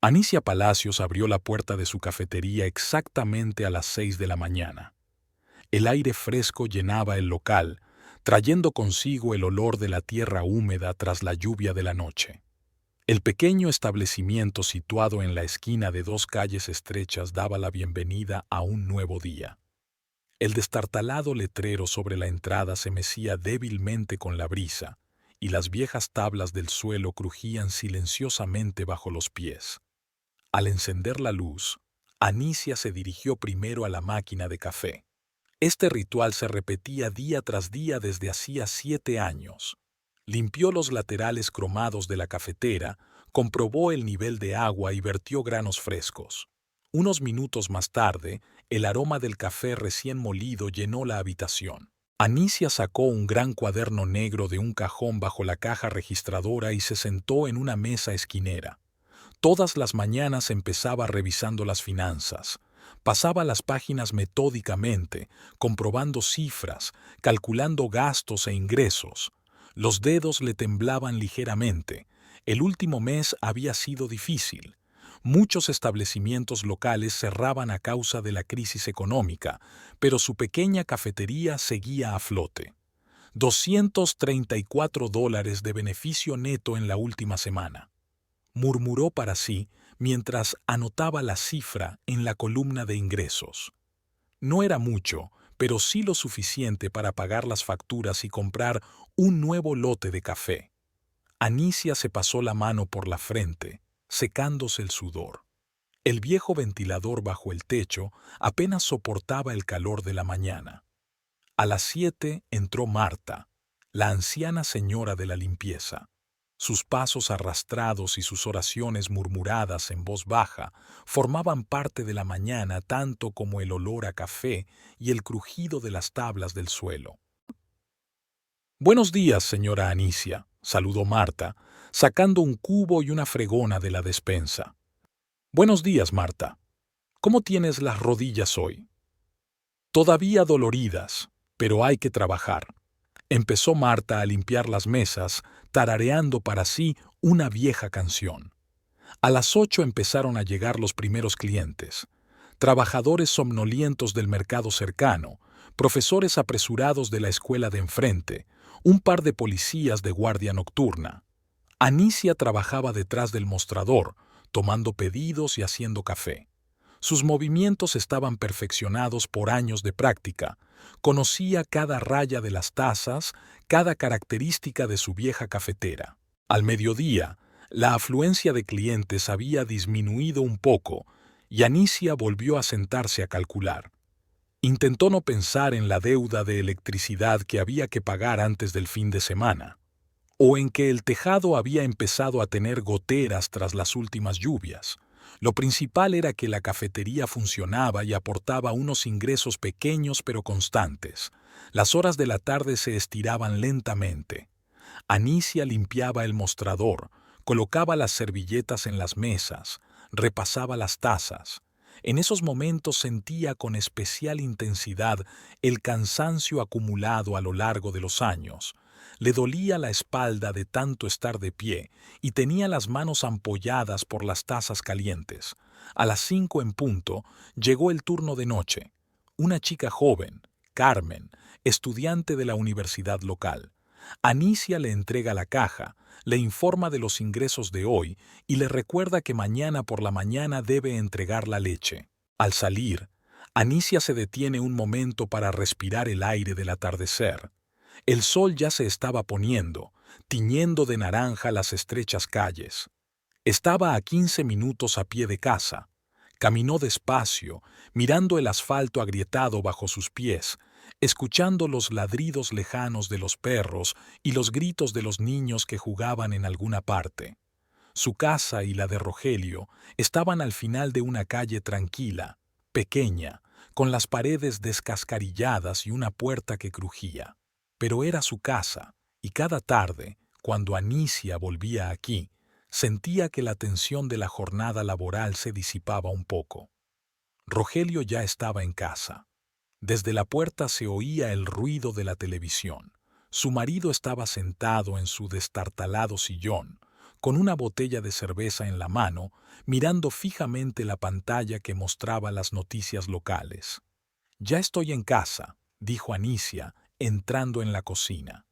Anicia Palacios abrió la puerta de su cafetería exactamente a las 6 de la mañana. El aire fresco llenaba el local, trayendo consigo el olor de la tierra húmeda tras la lluvia de la noche. El pequeño establecimiento situado en la esquina de dos calles estrechas daba la bienvenida a un nuevo día. El destartalado letrero sobre la entrada se mecía débilmente con la brisa, y las viejas tablas del suelo crujían silenciosamente bajo los pies. Al encender la luz, Anicia se dirigió primero a la máquina de café. Este ritual se repetía día tras día desde hacía 7 años. Limpió los laterales cromados de la cafetera, comprobó el nivel de agua y vertió granos frescos. Unos minutos más tarde, el aroma del café recién molido llenó la habitación. Anicia sacó un gran cuaderno negro de un cajón bajo la caja registradora y se sentó en una mesa esquinera. Todas las mañanas empezaba revisando las finanzas. Pasaba las páginas metódicamente, comprobando cifras, calculando gastos e ingresos. Los dedos le temblaban ligeramente. El último mes había sido difícil. Muchos establecimientos locales cerraban a causa de la crisis económica, pero su pequeña cafetería seguía a flote. $234 de beneficio neto en la última semana. Murmuró para sí mientras anotaba la cifra en la columna de ingresos. No era mucho, pero sí lo suficiente para pagar las facturas y comprar un nuevo lote de café. Anicia se pasó la mano por la frente, secándose el sudor. El viejo ventilador bajo el techo apenas soportaba el calor de la mañana. A las 7 entró Marta, la anciana señora de la limpieza. Sus pasos arrastrados y sus oraciones murmuradas en voz baja formaban parte de la mañana tanto como el olor a café y el crujido de las tablas del suelo. «Buenos días, señora Anicia», saludó Marta, sacando un cubo y una fregona de la despensa. «Buenos días, Marta. ¿Cómo tienes las rodillas hoy?» «Todavía doloridas, pero hay que trabajar». Empezó Marta a limpiar las mesas, tarareando para sí una vieja canción. A las 8 empezaron a llegar los primeros clientes. Trabajadores somnolientos del mercado cercano, profesores apresurados de la escuela de enfrente, un par de policías de guardia nocturna. Anicia trabajaba detrás del mostrador, tomando pedidos y haciendo café. Sus movimientos estaban perfeccionados por años de práctica. Conocía cada raya de las tazas, cada característica de su vieja cafetera. Al mediodía, la afluencia de clientes había disminuido un poco y Anicia volvió a sentarse a calcular. Intentó no pensar en la deuda de electricidad que había que pagar antes del fin de semana, o en que el tejado había empezado a tener goteras tras las últimas lluvias. Lo principal era que la cafetería funcionaba y aportaba unos ingresos pequeños pero constantes. Las horas de la tarde se estiraban lentamente. Anicia limpiaba el mostrador, colocaba las servilletas en las mesas, repasaba las tazas. En esos momentos sentía con especial intensidad el cansancio acumulado a lo largo de los años. Le dolía la espalda de tanto estar de pie y tenía las manos ampolladas por las tazas calientes. A las 5 en punto llegó el turno de noche. Una chica joven, Carmen, estudiante de la universidad local. Anicia le entrega la caja, le informa de los ingresos de hoy y le recuerda que mañana por la mañana debe entregar la leche. Al salir, Anicia se detiene un momento para respirar el aire del atardecer. El sol ya se estaba poniendo, tiñendo de naranja las estrechas calles. Estaba a 15 minutos a pie de casa. Caminó despacio, mirando el asfalto agrietado bajo sus pies, escuchando los ladridos lejanos de los perros y los gritos de los niños que jugaban en alguna parte. Su casa y la de Rogelio estaban al final de una calle tranquila, pequeña, con las paredes descascarilladas y una puerta que crujía. Pero era su casa, y cada tarde, cuando Anicia volvía aquí, sentía que la tensión de la jornada laboral se disipaba un poco. Rogelio ya estaba en casa. Desde la puerta se oía el ruido de la televisión. Su marido estaba sentado en su destartalado sillón, con una botella de cerveza en la mano, mirando fijamente la pantalla que mostraba las noticias locales. «Ya estoy en casa», dijo Anicia, entrando en la cocina.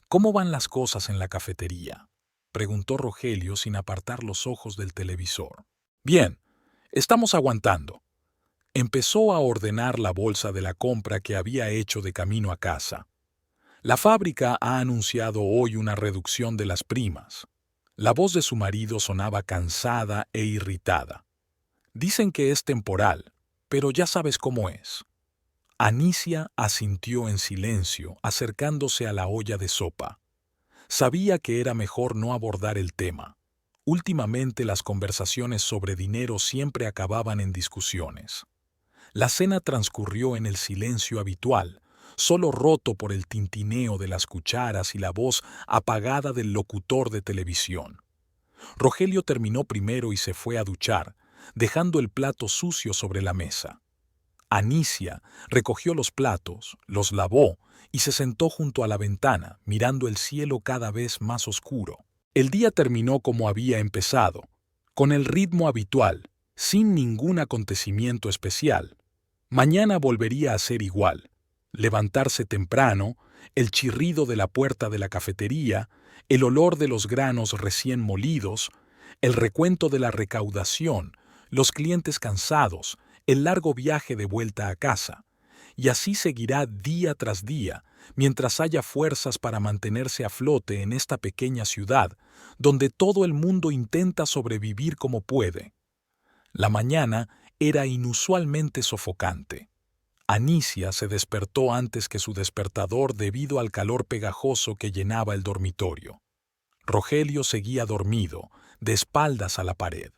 «¿Cómo van las cosas en la cafetería?», preguntó Rogelio sin apartar los ojos del televisor. «Bien, estamos aguantando». Empezó a ordenar la bolsa de la compra que había hecho de camino a casa. «La fábrica ha anunciado hoy una reducción de las primas». La voz de su marido sonaba cansada e irritada. «Dicen que es temporal, pero ya sabes cómo es». Anicia asintió en silencio, acercándose a la olla de sopa. Sabía que era mejor no abordar el tema. Últimamente las conversaciones sobre dinero siempre acababan en discusiones. La cena transcurrió en el silencio habitual, solo roto por el tintineo de las cucharas y la voz apagada del locutor de televisión. Rogelio terminó primero y se fue a duchar, dejando el plato sucio sobre la mesa. Anicia recogió los platos, los lavó y se sentó junto a la ventana, mirando el cielo cada vez más oscuro. El día terminó como había empezado, con el ritmo habitual, sin ningún acontecimiento especial. Mañana volvería a ser igual. Levantarse temprano, el chirrido de la puerta de la cafetería, el olor de los granos recién molidos, el recuento de la recaudación, los clientes cansados, el largo viaje de vuelta a casa. Y así seguirá día tras día, mientras haya fuerzas para mantenerse a flote en esta pequeña ciudad, donde todo el mundo intenta sobrevivir como puede. La mañana era inusualmente sofocante. Anicia se despertó antes que su despertador debido al calor pegajoso que llenaba el dormitorio. Rogelio seguía dormido, de espaldas a la pared.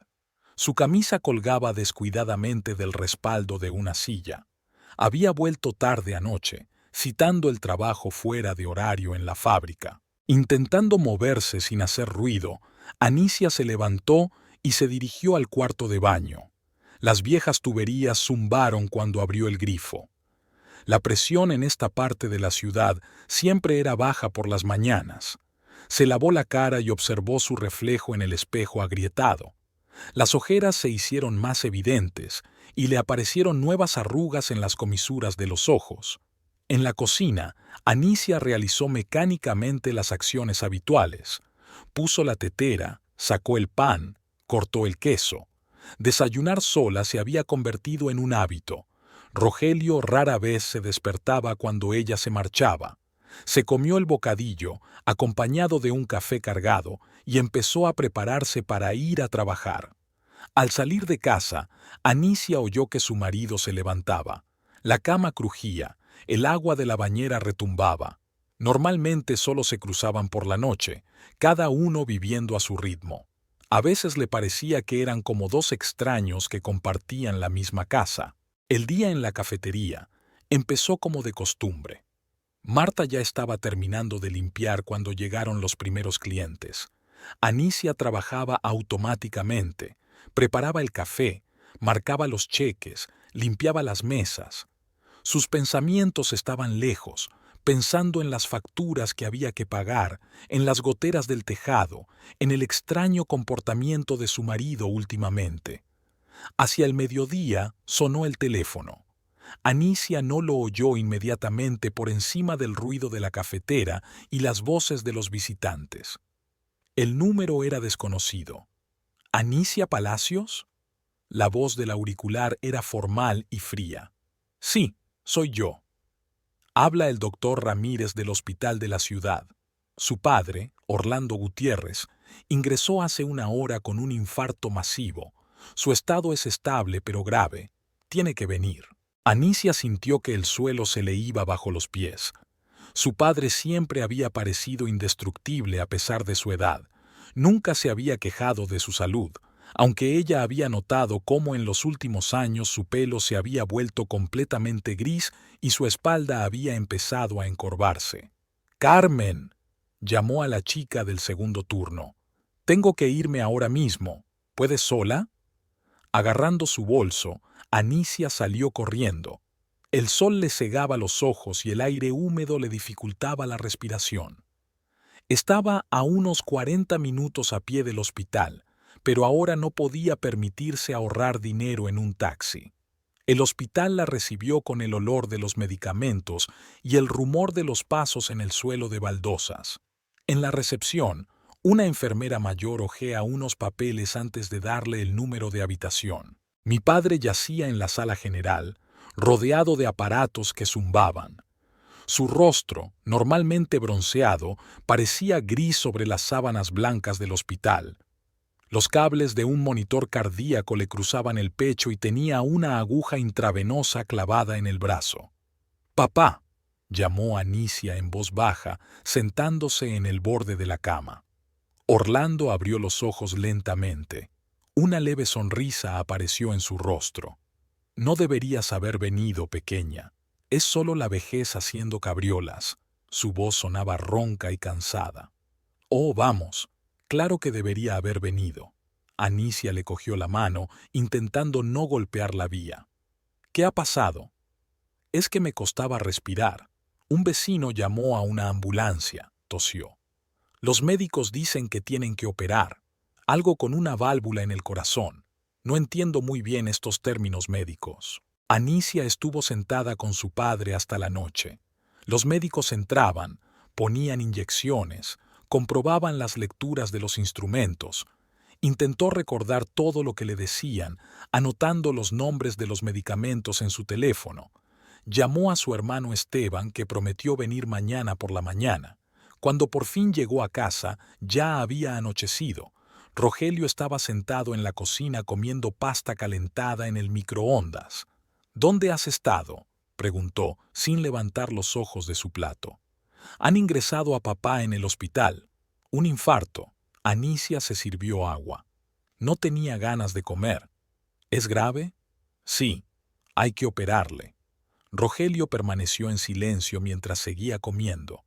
Su camisa colgaba descuidadamente del respaldo de una silla. Había vuelto tarde anoche, citando el trabajo fuera de horario en la fábrica. Intentando moverse sin hacer ruido, Anicia se levantó y se dirigió al cuarto de baño. Las viejas tuberías zumbaron cuando abrió el grifo. La presión en esta parte de la ciudad siempre era baja por las mañanas. Se lavó la cara y observó su reflejo en el espejo agrietado. Las ojeras se hicieron más evidentes y le aparecieron nuevas arrugas en las comisuras de los ojos. En la cocina, Anicia realizó mecánicamente las acciones habituales. Puso la tetera, sacó el pan, cortó el queso. Desayunar sola se había convertido en un hábito. Rogelio rara vez se despertaba cuando ella se marchaba. Se comió el bocadillo, acompañado de un café cargado, y empezó a prepararse para ir a trabajar. Al salir de casa, Anicia oyó que su marido se levantaba. La cama crujía, el agua de la bañera retumbaba. Normalmente solo se cruzaban por la noche, cada uno viviendo a su ritmo. A veces le parecía que eran como dos extraños que compartían la misma casa. El día en la cafetería empezó como de costumbre. Marta ya estaba terminando de limpiar cuando llegaron los primeros clientes. Anicia trabajaba automáticamente, preparaba el café, marcaba los cheques, limpiaba las mesas. Sus pensamientos estaban lejos, pensando en las facturas que había que pagar, en las goteras del tejado, en el extraño comportamiento de su marido últimamente. Hacia el mediodía sonó el teléfono. Anicia no lo oyó inmediatamente por encima del ruido de la cafetera y las voces de los visitantes. El número era desconocido. ¿Anicia Palacios? La voz del auricular era formal y fría. «Sí, soy yo». Habla el doctor Ramírez del hospital de la ciudad. Su padre, Orlando Gutiérrez, ingresó hace una hora con un infarto masivo. Su estado es estable pero grave. Tiene que venir. Anicia sintió que el suelo se le iba bajo los pies. Su padre siempre había parecido indestructible a pesar de su edad. Nunca se había quejado de su salud, aunque ella había notado cómo en los últimos años su pelo se había vuelto completamente gris y su espalda había empezado a encorvarse. «Carmen», llamó a la chica del segundo turno. «Tengo que irme ahora mismo. ¿Puedes sola?» Agarrando su bolso, Anicia salió corriendo. El sol le cegaba los ojos y el aire húmedo le dificultaba la respiración. Estaba a unos 40 minutos a pie del hospital, pero ahora no podía permitirse ahorrar dinero en un taxi. El hospital la recibió con el olor de los medicamentos y el rumor de los pasos en el suelo de baldosas. En la recepción, una enfermera mayor hojea unos papeles antes de darle el número de habitación. Mi padre yacía en la sala general, rodeado de aparatos que zumbaban. Su rostro, normalmente bronceado, parecía gris sobre las sábanas blancas del hospital. Los cables de un monitor cardíaco le cruzaban el pecho y tenía una aguja intravenosa clavada en el brazo. «Papá», llamó Anicia en voz baja, sentándose en el borde de la cama. Orlando abrió los ojos lentamente. Una leve sonrisa apareció en su rostro. «No deberías haber venido, pequeña. Es solo la vejez haciendo cabriolas». Su voz sonaba ronca y cansada. «Oh, vamos. Claro que debería haber venido». Anicia le cogió la mano, intentando no golpear la vía. «¿Qué ha pasado?» «Es que me costaba respirar. Un vecino llamó a una ambulancia», tosió. «Los médicos dicen que tienen que operar. Algo con una válvula en el corazón. No entiendo muy bien estos términos médicos». Anicia estuvo sentada con su padre hasta la noche. Los médicos entraban, ponían inyecciones, comprobaban las lecturas de los instrumentos. Intentó recordar todo lo que le decían, anotando los nombres de los medicamentos en su teléfono. Llamó a su hermano Esteban, que prometió venir mañana por la mañana. Cuando por fin llegó a casa, ya había anochecido. Rogelio estaba sentado en la cocina comiendo pasta calentada en el microondas. «¿Dónde has estado?», preguntó, sin levantar los ojos de su plato. «Han ingresado a papá en el hospital. Un infarto». Anicia se sirvió agua. No tenía ganas de comer. «¿Es grave?» «Sí, hay que operarle». Rogelio permaneció en silencio mientras seguía comiendo.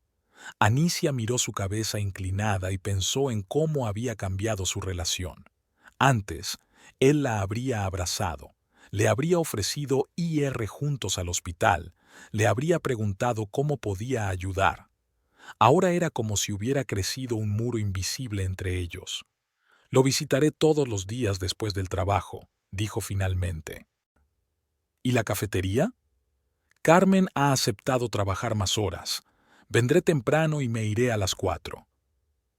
Anicia miró su cabeza inclinada y pensó en cómo había cambiado su relación. Antes, él la habría abrazado, le habría ofrecido ir juntos al hospital, le habría preguntado cómo podía ayudar. Ahora era como si hubiera crecido un muro invisible entre ellos. «Lo visitaré todos los días después del trabajo», dijo finalmente. «¿Y la cafetería?» «Carmen ha aceptado trabajar más horas. Vendré temprano y me iré a las 4».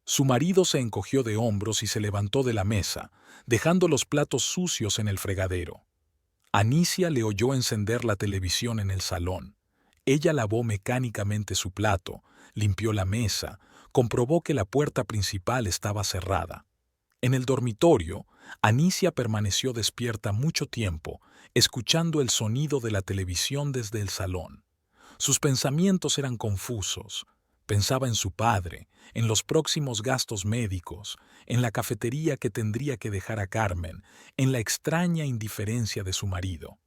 Su marido se encogió de hombros y se levantó de la mesa, dejando los platos sucios en el fregadero. Anicia le oyó encender la televisión en el salón. Ella lavó mecánicamente su plato, limpió la mesa, comprobó que la puerta principal estaba cerrada. En el dormitorio, Anicia permaneció despierta mucho tiempo, escuchando el sonido de la televisión desde el salón. Sus pensamientos eran confusos. Pensaba en su padre, en los próximos gastos médicos, en la cafetería que tendría que dejar a Carmen, en la extraña indiferencia de su marido.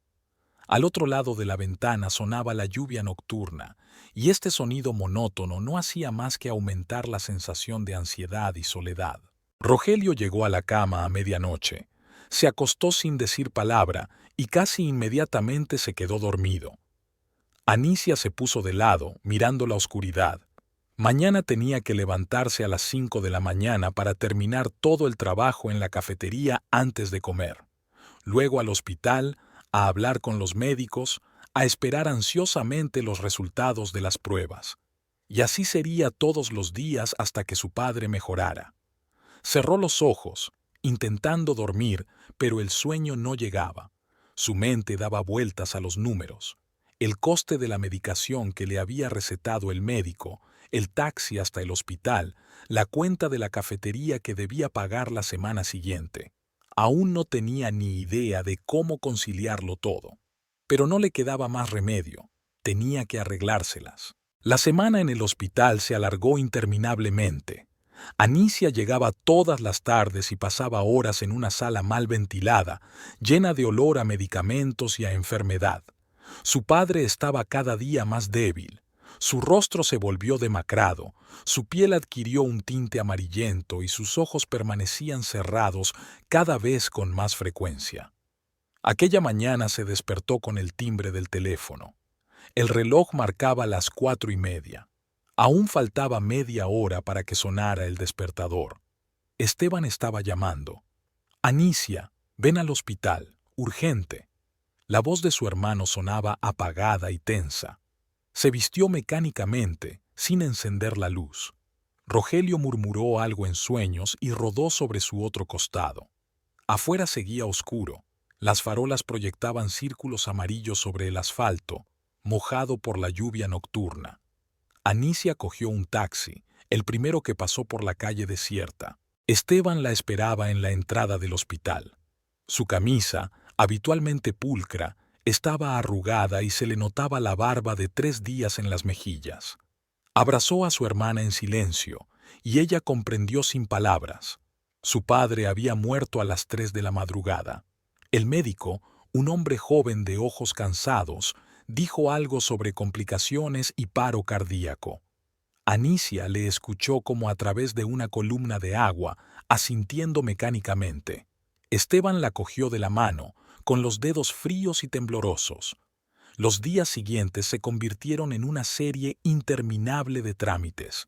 Al otro lado de la ventana sonaba la lluvia nocturna, y este sonido monótono no hacía más que aumentar la sensación de ansiedad y soledad. Rogelio llegó a la cama a medianoche. Se acostó sin decir palabra y casi inmediatamente se quedó dormido. Anicia se puso de lado, mirando la oscuridad. Mañana tenía que levantarse a las 5 de la mañana para terminar todo el trabajo en la cafetería antes de comer. Luego al hospital, a hablar con los médicos, a esperar ansiosamente los resultados de las pruebas. Y así sería todos los días hasta que su padre mejorara. Cerró los ojos, intentando dormir, pero el sueño no llegaba. Su mente daba vueltas a los números. El coste de la medicación que le había recetado el médico, el taxi hasta el hospital, la cuenta de la cafetería que debía pagar la semana siguiente. Aún no tenía ni idea de cómo conciliarlo todo. Pero no le quedaba más remedio. Tenía que arreglárselas. La semana en el hospital se alargó interminablemente. Anicia llegaba todas las tardes y pasaba horas en una sala mal ventilada, llena de olor a medicamentos y a enfermedad. Su padre estaba cada día más débil. Su rostro se volvió demacrado, su piel adquirió un tinte amarillento y sus ojos permanecían cerrados cada vez con más frecuencia. Aquella mañana se despertó con el timbre del teléfono. El reloj marcaba las 4:30. Aún faltaba media hora para que sonara el despertador. Esteban estaba llamando. «Anicia, ven al hospital, urgente». La voz de su hermano sonaba apagada y tensa. Se vistió mecánicamente, sin encender la luz. Rogelio murmuró algo en sueños y rodó sobre su otro costado. Afuera seguía oscuro. Las farolas proyectaban círculos amarillos sobre el asfalto, mojado por la lluvia nocturna. Anicia cogió un taxi, el primero que pasó por la calle desierta. Esteban la esperaba en la entrada del hospital. Su camisa, habitualmente pulcra, estaba arrugada y se le notaba la barba de 3 días en las mejillas. Abrazó a su hermana en silencio, y ella comprendió sin palabras. Su padre había muerto a las 3 de la madrugada. El médico, un hombre joven de ojos cansados, dijo algo sobre complicaciones y paro cardíaco. Anicia le escuchó como a través de una columna de agua, asintiendo mecánicamente. Esteban la cogió de la mano, con los dedos fríos y temblorosos. Los días siguientes se convirtieron en una serie interminable de trámites.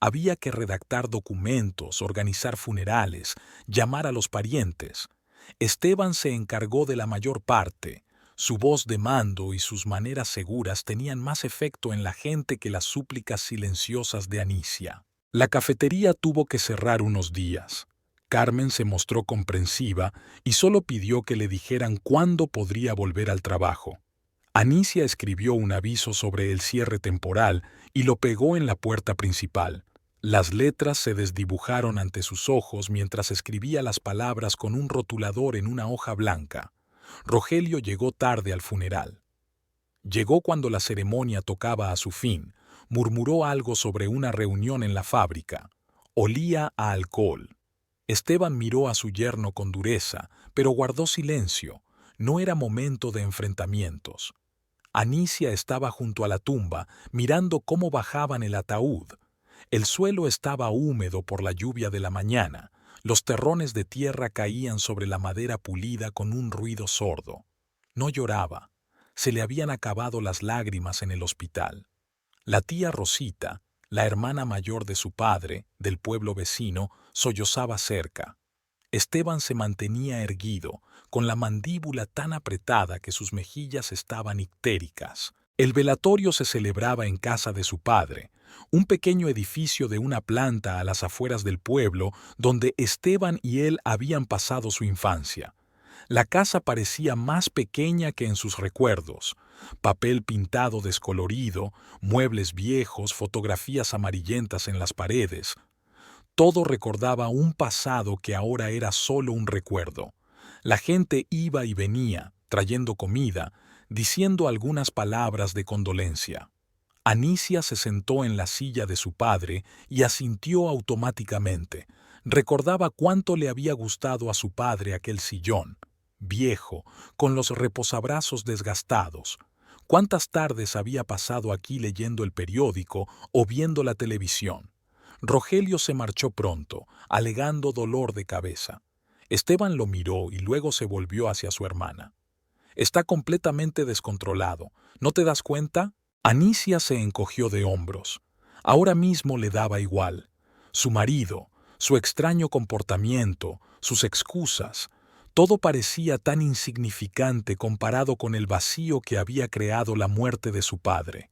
Había que redactar documentos, organizar funerales, llamar a los parientes. Esteban se encargó de la mayor parte. Su voz de mando y sus maneras seguras tenían más efecto en la gente que las súplicas silenciosas de Anicia. La cafetería tuvo que cerrar unos días. Carmen se mostró comprensiva y solo pidió que le dijeran cuándo podría volver al trabajo. Anicia escribió un aviso sobre el cierre temporal y lo pegó en la puerta principal. Las letras se desdibujaron ante sus ojos mientras escribía las palabras con un rotulador en una hoja blanca. Rogelio llegó tarde al funeral. Llegó cuando la ceremonia tocaba a su fin. Murmuró algo sobre una reunión en la fábrica. Olía a alcohol. Esteban miró a su yerno con dureza, pero guardó silencio. No era momento de enfrentamientos. Anicia estaba junto a la tumba, mirando cómo bajaban el ataúd. El suelo estaba húmedo por la lluvia de la mañana. Los terrones de tierra caían sobre la madera pulida con un ruido sordo. No lloraba. Se le habían acabado las lágrimas en el hospital. La tía Rosita, la hermana mayor de su padre, del pueblo vecino, sollozaba cerca. Esteban se mantenía erguido, con la mandíbula tan apretada que sus mejillas estaban ictéricas. El velatorio se celebraba en casa de su padre, un pequeño edificio de una planta a las afueras del pueblo donde Esteban y él habían pasado su infancia. La casa parecía más pequeña que en sus recuerdos. Papel pintado descolorido, muebles viejos, fotografías amarillentas en las paredes. Todo recordaba un pasado que ahora era solo un recuerdo. La gente iba y venía, trayendo comida, diciendo algunas palabras de condolencia. Anicia se sentó en la silla de su padre y asintió automáticamente. Recordaba cuánto le había gustado a su padre aquel sillón, viejo, con los reposabrazos desgastados. Cuántas tardes había pasado aquí leyendo el periódico o viendo la televisión. Rogelio se marchó pronto, alegando dolor de cabeza. Esteban lo miró y luego se volvió hacia su hermana. «Está completamente descontrolado. ¿No te das cuenta?» Anicia se encogió de hombros. Ahora mismo le daba igual. Su marido, su extraño comportamiento, sus excusas, todo parecía tan insignificante comparado con el vacío que había creado la muerte de su padre.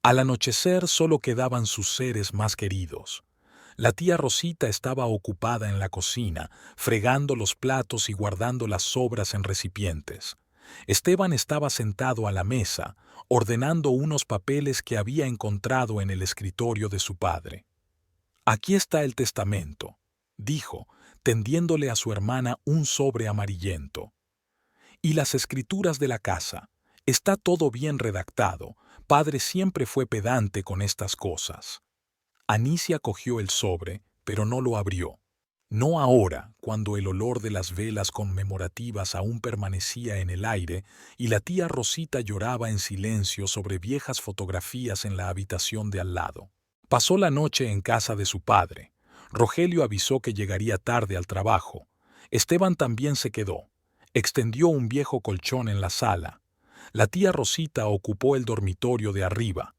Al anochecer solo quedaban sus seres más queridos. La tía Rosita estaba ocupada en la cocina, fregando los platos y guardando las sobras en recipientes. Esteban estaba sentado a la mesa, ordenando unos papeles que había encontrado en el escritorio de su padre. «Aquí está el testamento», dijo, tendiéndole a su hermana un sobre amarillento. «Y las escrituras de la casa. Está todo bien redactado. Padre siempre fue pedante con estas cosas». Anicia cogió el sobre, pero no lo abrió. No ahora, cuando el olor de las velas conmemorativas aún permanecía en el aire y la tía Rosita lloraba en silencio sobre viejas fotografías en la habitación de al lado. Pasó la noche en casa de su padre. Rogelio avisó que llegaría tarde al trabajo. Esteban también se quedó. Extendió un viejo colchón en la sala. La tía Rosita ocupó el dormitorio de arriba.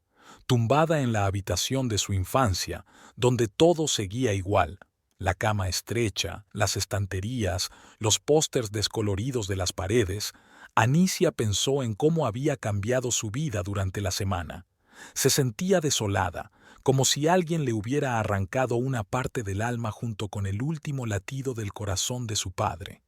tumbada en la habitación de su infancia, donde todo seguía igual. La cama estrecha, las estanterías, los pósters descoloridos de las paredes. Anicia pensó en cómo había cambiado su vida durante la semana. Se sentía desolada, como si alguien le hubiera arrancado una parte del alma junto con el último latido del corazón de su padre.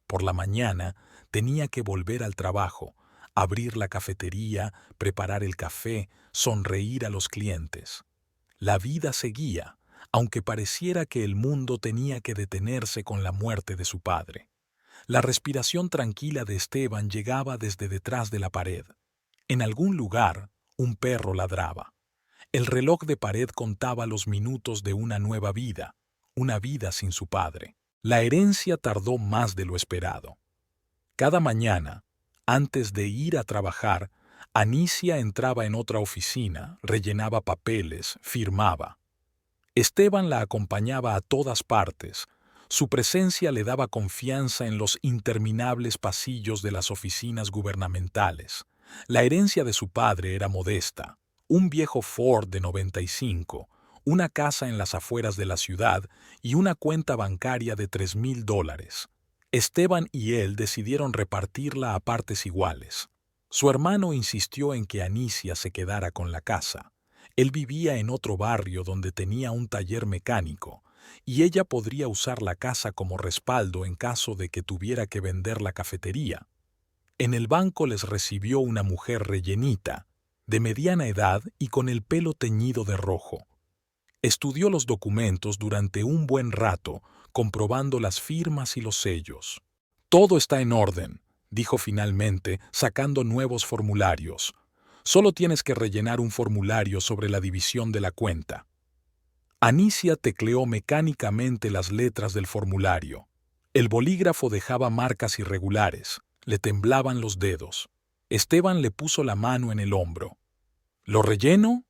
Por la mañana tenía que volver al trabajo, abrir la cafetería, preparar el café, sonreír a los clientes. La vida seguía, aunque pareciera que el mundo tenía que detenerse con la muerte de su padre. La respiración tranquila de Esteban llegaba desde detrás de la pared. En algún lugar, un perro ladraba. El reloj de pared contaba los minutos de una nueva vida, una vida sin su padre. La herencia tardó más de lo esperado. Cada mañana, antes de ir a trabajar, Anicia entraba en otra oficina, rellenaba papeles, firmaba. Esteban la acompañaba a todas partes. Su presencia le daba confianza en los interminables pasillos de las oficinas gubernamentales. La herencia de su padre era modesta: un viejo Ford de 95, una casa en las afueras de la ciudad y una cuenta bancaria de $3,000. Esteban y él decidieron repartirla a partes iguales. Su hermano insistió en que Anicia se quedara con la casa. Él vivía en otro barrio donde tenía un taller mecánico, y ella podría usar la casa como respaldo en caso de que tuviera que vender la cafetería. En el banco les recibió una mujer rellenita, de mediana edad y con el pelo teñido de rojo. Estudió los documentos durante un buen rato, comprobando las firmas y los sellos. «Todo está en orden», dijo finalmente, sacando nuevos formularios. «Solo tienes que rellenar un formulario sobre la división de la cuenta». Anicia tecleó mecánicamente las letras del formulario. El bolígrafo dejaba marcas irregulares, le temblaban los dedos. Esteban le puso la mano en el hombro. «¿Lo relleno?».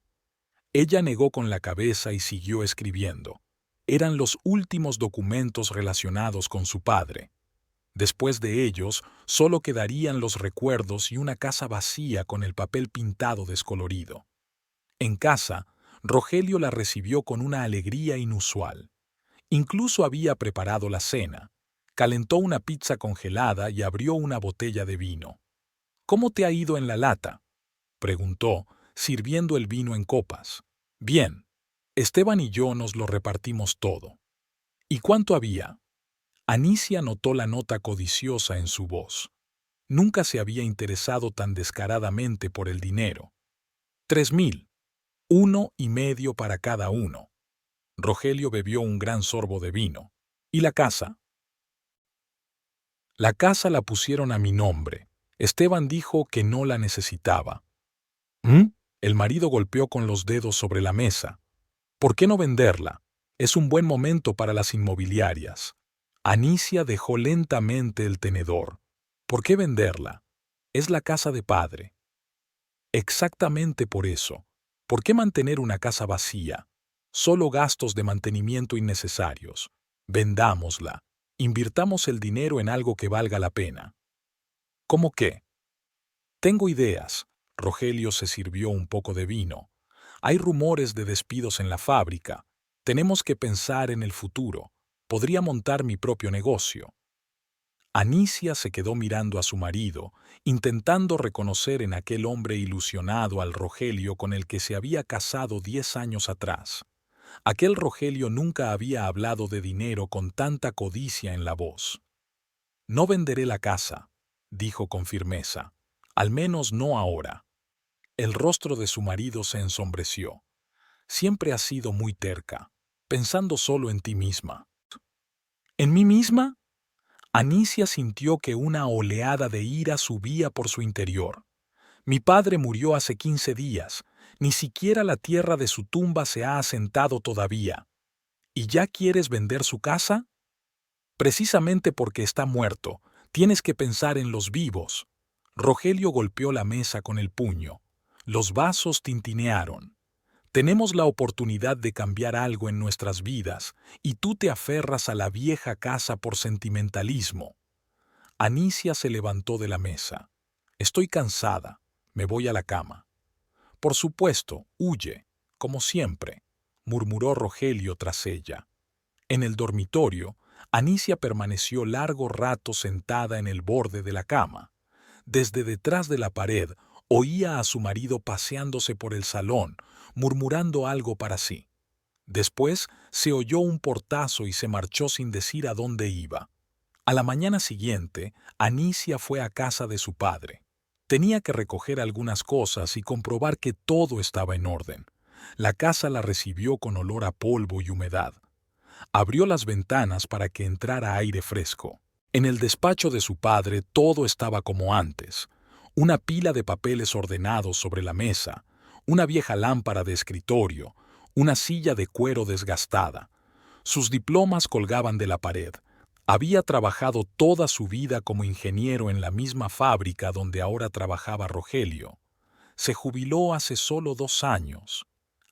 Ella negó con la cabeza y siguió escribiendo. Eran los últimos documentos relacionados con su padre. Después de ellos, solo quedarían los recuerdos y una casa vacía con el papel pintado descolorido. En casa, Rogelio la recibió con una alegría inusual. Incluso había preparado la cena. Calentó una pizza congelada y abrió una botella de vino. «¿Cómo te ha ido en la lata?», preguntó, sirviendo el vino en copas. «Bien. Esteban y yo nos lo repartimos todo». «¿Y cuánto había?». Anicia notó la nota codiciosa en su voz. Nunca se había interesado tan descaradamente por el dinero. «3,000. 1,5 para cada uno». Rogelio bebió un gran sorbo de vino. «¿Y la casa?». «La casa la pusieron a mi nombre. Esteban dijo que no la necesitaba». «¿Mm?». El marido golpeó con los dedos sobre la mesa. «¿Por qué no venderla? Es un buen momento para las inmobiliarias». Anicia dejó lentamente el tenedor. «¿Por qué venderla? Es la casa de padre». «Exactamente por eso. ¿Por qué mantener una casa vacía? Solo gastos de mantenimiento innecesarios. Vendámosla. Invirtamos el dinero en algo que valga la pena». «¿Cómo qué?». «Tengo ideas». Rogelio se sirvió un poco de vino. «Hay rumores de despidos en la fábrica. Tenemos que pensar en el futuro. Podría montar mi propio negocio». Anicia se quedó mirando a su marido, intentando reconocer en aquel hombre ilusionado al Rogelio con el que se había casado 10 años atrás. Aquel Rogelio nunca había hablado de dinero con tanta codicia en la voz. «No venderé la casa», dijo con firmeza. «Al menos no ahora». El rostro de su marido se ensombreció. «Siempre has sido muy terca, pensando solo en ti misma». «¿En mí misma?». Anicia sintió que una oleada de ira subía por su interior. «Mi padre murió hace 15 días. Ni siquiera la tierra de su tumba se ha asentado todavía. ¿Y ya quieres vender su casa?». «Precisamente porque está muerto, tienes que pensar en los vivos». Rogelio golpeó la mesa con el puño. Los vasos tintinearon. «Tenemos la oportunidad de cambiar algo en nuestras vidas, y tú te aferras a la vieja casa por sentimentalismo». Anicia se levantó de la mesa. «Estoy cansada. Me voy a la cama». Por supuesto, huye, como siempre, murmuró Rogelio tras ella. En el dormitorio, Anicia permaneció largo rato sentada en el borde de la cama. Desde detrás de la pared oía a su marido paseándose por el salón, murmurando algo para sí. Después se oyó un portazo y se marchó sin decir a dónde iba. A la mañana siguiente, Anicia fue a casa de su padre. Tenía que recoger algunas cosas y comprobar que todo estaba en orden. La casa la recibió con olor a polvo y humedad. Abrió las ventanas para que entrara aire fresco. En el despacho de su padre todo estaba como antes. Una pila de papeles ordenados sobre la mesa, una vieja lámpara de escritorio, una silla de cuero desgastada. Sus diplomas colgaban de la pared. Había trabajado toda su vida como ingeniero en la misma fábrica donde ahora trabajaba Rogelio. Se jubiló hace solo 2 años.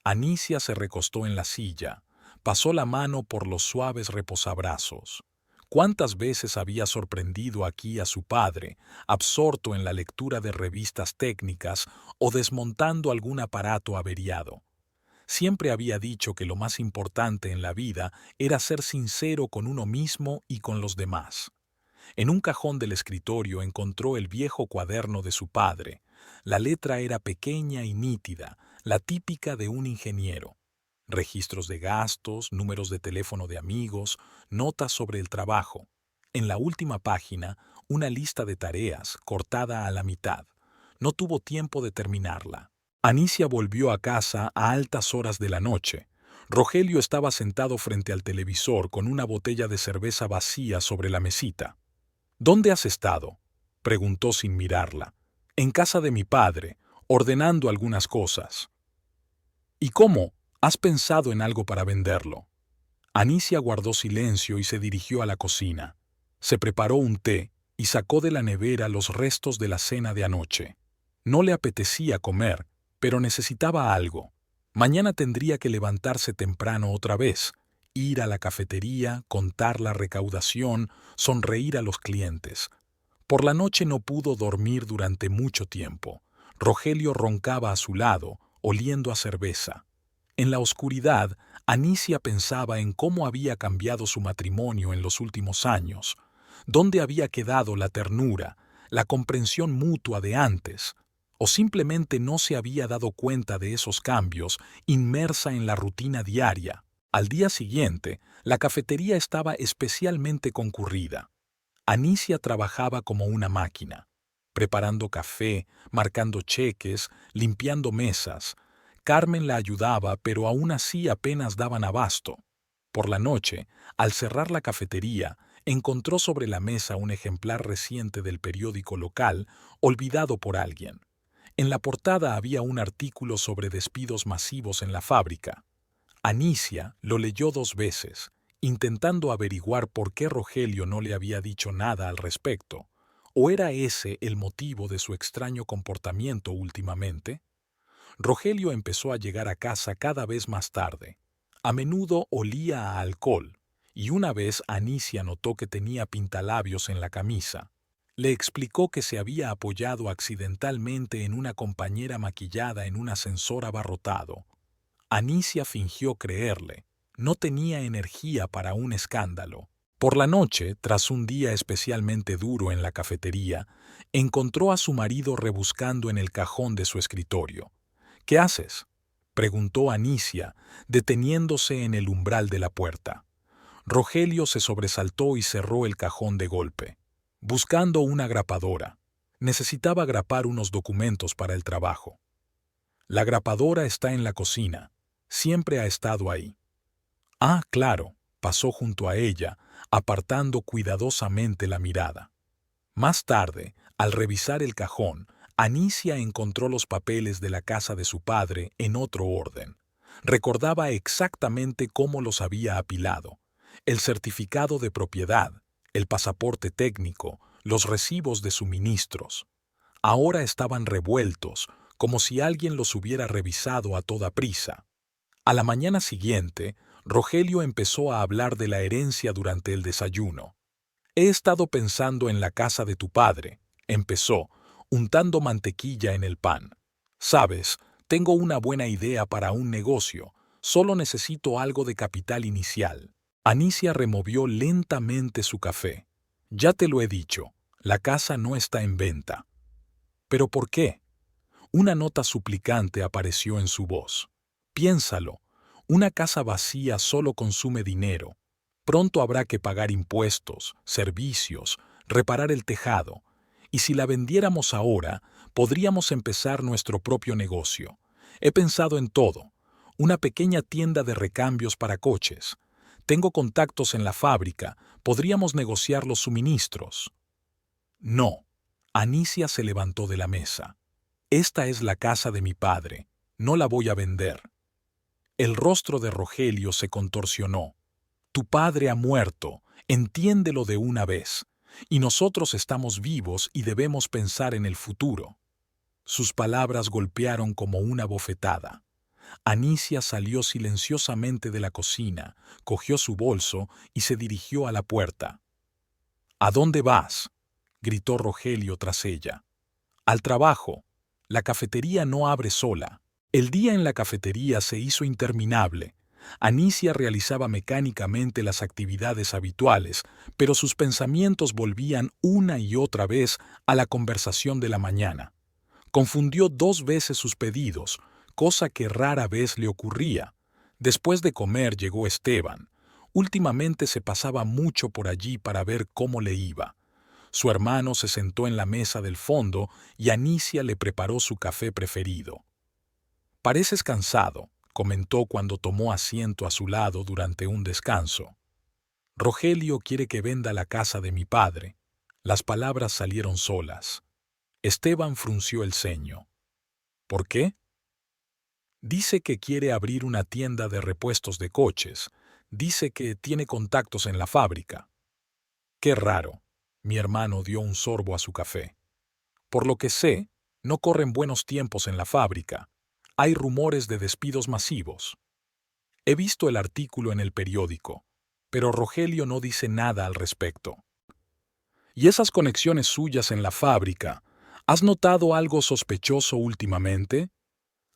Anicia se recostó en la silla, pasó la mano por los suaves reposabrazos. ¿Cuántas veces había sorprendido aquí a su padre, absorto en la lectura de revistas técnicas o desmontando algún aparato averiado? Siempre había dicho que lo más importante en la vida era ser sincero con uno mismo y con los demás. En un cajón del escritorio encontró el viejo cuaderno de su padre. La letra era pequeña y nítida, la típica de un ingeniero. Registros de gastos, números de teléfono de amigos, notas sobre el trabajo. En la última página, una lista de tareas, cortada a la mitad. No tuvo tiempo de terminarla. Anicia volvió a casa a altas horas de la noche. Rogelio estaba sentado frente al televisor con una botella de cerveza vacía sobre la mesita. «¿Dónde has estado?», preguntó sin mirarla. «En casa de mi padre, ordenando algunas cosas». «¿Y cómo? ¿Has pensado en algo para venderlo?». Anicia guardó silencio y se dirigió a la cocina. Se preparó un té y sacó de la nevera los restos de la cena de anoche. No le apetecía comer, pero necesitaba algo. Mañana tendría que levantarse temprano otra vez, ir a la cafetería, contar la recaudación, sonreír a los clientes. Por la noche no pudo dormir durante mucho tiempo. Rogelio roncaba a su lado, oliendo a cerveza. En la oscuridad, Anicia pensaba en cómo había cambiado su matrimonio en los últimos años, dónde había quedado la ternura, la comprensión mutua de antes, o simplemente no se había dado cuenta de esos cambios, inmersa en la rutina diaria. Al día siguiente, la cafetería estaba especialmente concurrida. Anicia trabajaba como una máquina, preparando café, marcando cheques, limpiando mesas. Carmen la ayudaba, pero aún así apenas daban abasto. Por la noche, al cerrar la cafetería, encontró sobre la mesa un ejemplar reciente del periódico local, olvidado por alguien. En la portada había un artículo sobre despidos masivos en la fábrica. Anicia lo leyó 2 veces, intentando averiguar por qué Rogelio no le había dicho nada al respecto. ¿O era ese el motivo de su extraño comportamiento últimamente? Rogelio empezó a llegar a casa cada vez más tarde. A menudo olía a alcohol, y una vez Anicia notó que tenía pintalabios en la camisa. Le explicó que se había apoyado accidentalmente en una compañera maquillada en un ascensor abarrotado. Anicia fingió creerle. No tenía energía para un escándalo. Por la noche, tras un día especialmente duro en la cafetería, encontró a su marido rebuscando en el cajón de su escritorio. «¿Qué haces?», preguntó Anicia, deteniéndose en el umbral de la puerta. Rogelio se sobresaltó y cerró el cajón de golpe. «Buscando una grapadora. Necesitaba grapar unos documentos para el trabajo». «La grapadora está en la cocina. Siempre ha estado ahí». «Ah, claro», pasó junto a ella, apartando cuidadosamente la mirada. Más tarde, al revisar el cajón, Anicia encontró los papeles de la casa de su padre en otro orden. Recordaba exactamente cómo los había apilado. El certificado de propiedad, el pasaporte técnico, los recibos de suministros. Ahora estaban revueltos, como si alguien los hubiera revisado a toda prisa. A la mañana siguiente, Rogelio empezó a hablar de la herencia durante el desayuno. «He estado pensando en la casa de tu padre», empezó, untando mantequilla en el pan. «Sabes, Tengo una buena idea para un negocio. Solo necesito algo de capital inicial. Anicia removió lentamente su café. Ya te lo he dicho, la casa no está en venta. ¿Pero por qué? Una nota suplicante apareció en su voz. Piénsalo, una casa vacía solo consume dinero. Pronto habrá que pagar impuestos, servicios, reparar el tejado. Y si la vendiéramos ahora, podríamos empezar nuestro propio negocio. He pensado en todo. Una pequeña tienda de recambios para coches. Tengo contactos en la fábrica. Podríamos negociar los suministros. No. Anicia se levantó de la mesa. Esta es la casa de mi padre. No la voy a vender. El rostro de Rogelio se contorsionó. Tu padre ha muerto. Entiéndelo de una vez. Y nosotros estamos vivos y debemos pensar en el futuro. Sus palabras golpearon como una bofetada. Anicia salió silenciosamente de la cocina, cogió su bolso y se dirigió a la puerta. ¿A dónde vas?, gritó Rogelio tras ella. Al trabajo. La cafetería no abre sola. El día en la cafetería se hizo interminable. Anicia realizaba mecánicamente las actividades habituales, pero sus pensamientos volvían una y otra vez a la conversación de la mañana. Confundió 2 veces sus pedidos, cosa que rara vez le ocurría. Después de comer llegó Esteban. Últimamente se pasaba mucho por allí para ver cómo le iba. Su hermano se sentó en la mesa del fondo y Anicia le preparó su café preferido. «Pareces cansado», comentó cuando tomó asiento a su lado durante un descanso. «Rogelio quiere que venda la casa de mi padre». Las palabras salieron solas. Esteban frunció el ceño. ¿Por qué? Dice que quiere abrir una tienda de repuestos de coches. Dice que tiene contactos en la fábrica. Qué raro. Mi hermano dio un sorbo a su café. Por lo que sé, no corren buenos tiempos en la fábrica. Hay rumores de despidos masivos. He visto el artículo en el periódico, pero Rogelio no dice nada al respecto. ¿Y esas conexiones suyas en la fábrica? ¿Has notado algo sospechoso últimamente?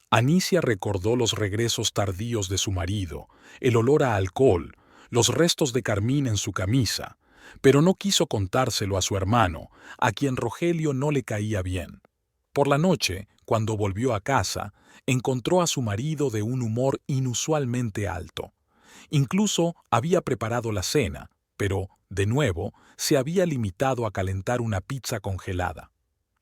Anicia recordó los regresos tardíos de su marido, el olor a alcohol, los restos de carmín en su camisa, pero no quiso contárselo a su hermano, a quien Rogelio no le caía bien. Por la noche, cuando volvió a casa, encontró a su marido de un humor inusualmente alto. Incluso había preparado la cena, pero, de nuevo, se había limitado a calentar una pizza congelada.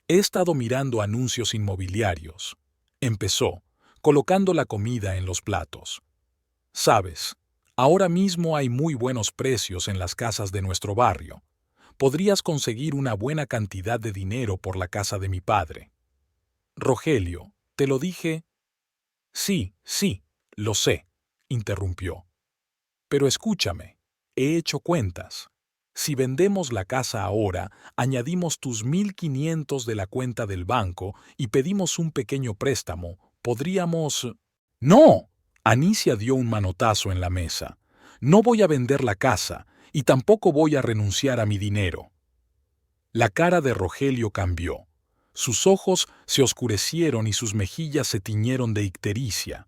He estado mirando anuncios inmobiliarios. Empezó, colocando la comida en los platos. Sabes, ahora mismo hay muy buenos precios en las casas de nuestro barrio. Podrías conseguir una buena cantidad de dinero por la casa de mi padre. Rogelio, te lo dije. Sí, lo sé, interrumpió. Pero escúchame, he hecho cuentas. Si vendemos la casa ahora, añadimos tus 1.500 de la cuenta del banco y pedimos un pequeño préstamo, podríamos... ¡No! Anicia dio un manotazo en la mesa. No voy a vender la casa y tampoco voy a renunciar a mi dinero. La cara de Rogelio cambió. Sus ojos se oscurecieron y sus mejillas se tiñeron de ictericia.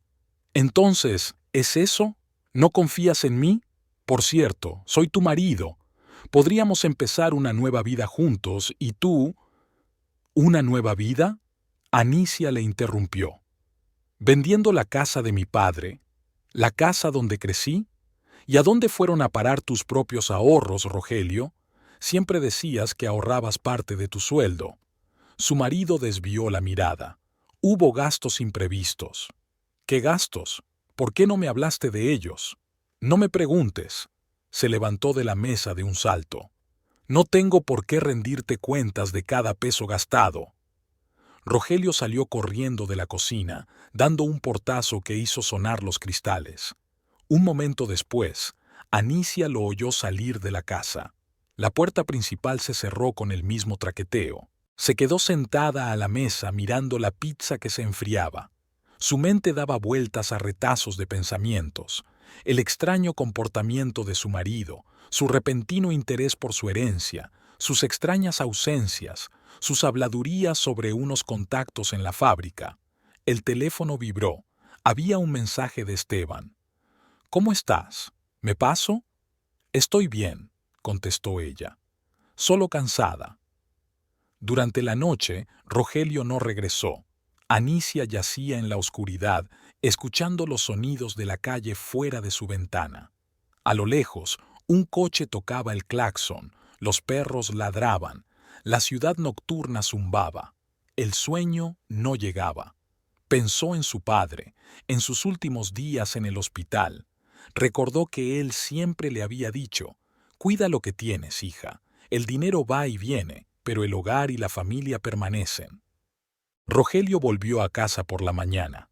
Entonces, ¿es eso? ¿No confías en mí? Por cierto, soy tu marido. Podríamos empezar una nueva vida juntos y tú... ¿Una nueva vida? Anicia le interrumpió. ¿Vendiendo la casa de mi padre? ¿La casa donde crecí? ¿Y a dónde fueron a parar tus propios ahorros, Rogelio? Siempre decías que ahorrabas parte de tu sueldo. Su marido desvió la mirada. Hubo gastos imprevistos. ¿Qué gastos? ¿Por qué no me hablaste de ellos? No me preguntes. Se levantó de la mesa de un salto. No tengo por qué rendirte cuentas de cada peso gastado. Rogelio salió corriendo de la cocina, dando un portazo que hizo sonar los cristales. Un momento después, Anicia lo oyó salir de la casa. La puerta principal se cerró con el mismo traqueteo. Se quedó sentada a la mesa mirando la pizza que se enfriaba. Su mente daba vueltas a retazos de pensamientos. El extraño comportamiento de su marido, su repentino interés por su herencia, sus extrañas ausencias, sus habladurías sobre unos contactos en la fábrica. El teléfono vibró. Había un mensaje de Esteban. «¿Cómo estás? ¿Me paso?» «Estoy bien», contestó ella. «Solo cansada». Durante la noche, Rogelio no regresó. Anicia yacía en la oscuridad, escuchando los sonidos de la calle fuera de su ventana. A lo lejos, un coche tocaba el claxon, los perros ladraban, la ciudad nocturna zumbaba. El sueño no llegaba. Pensó en su padre, en sus últimos días en el hospital. Recordó que él siempre le había dicho: «Cuida lo que tienes, hija. El dinero va y viene, pero el hogar y la familia permanecen». Rogelio volvió a casa por la mañana.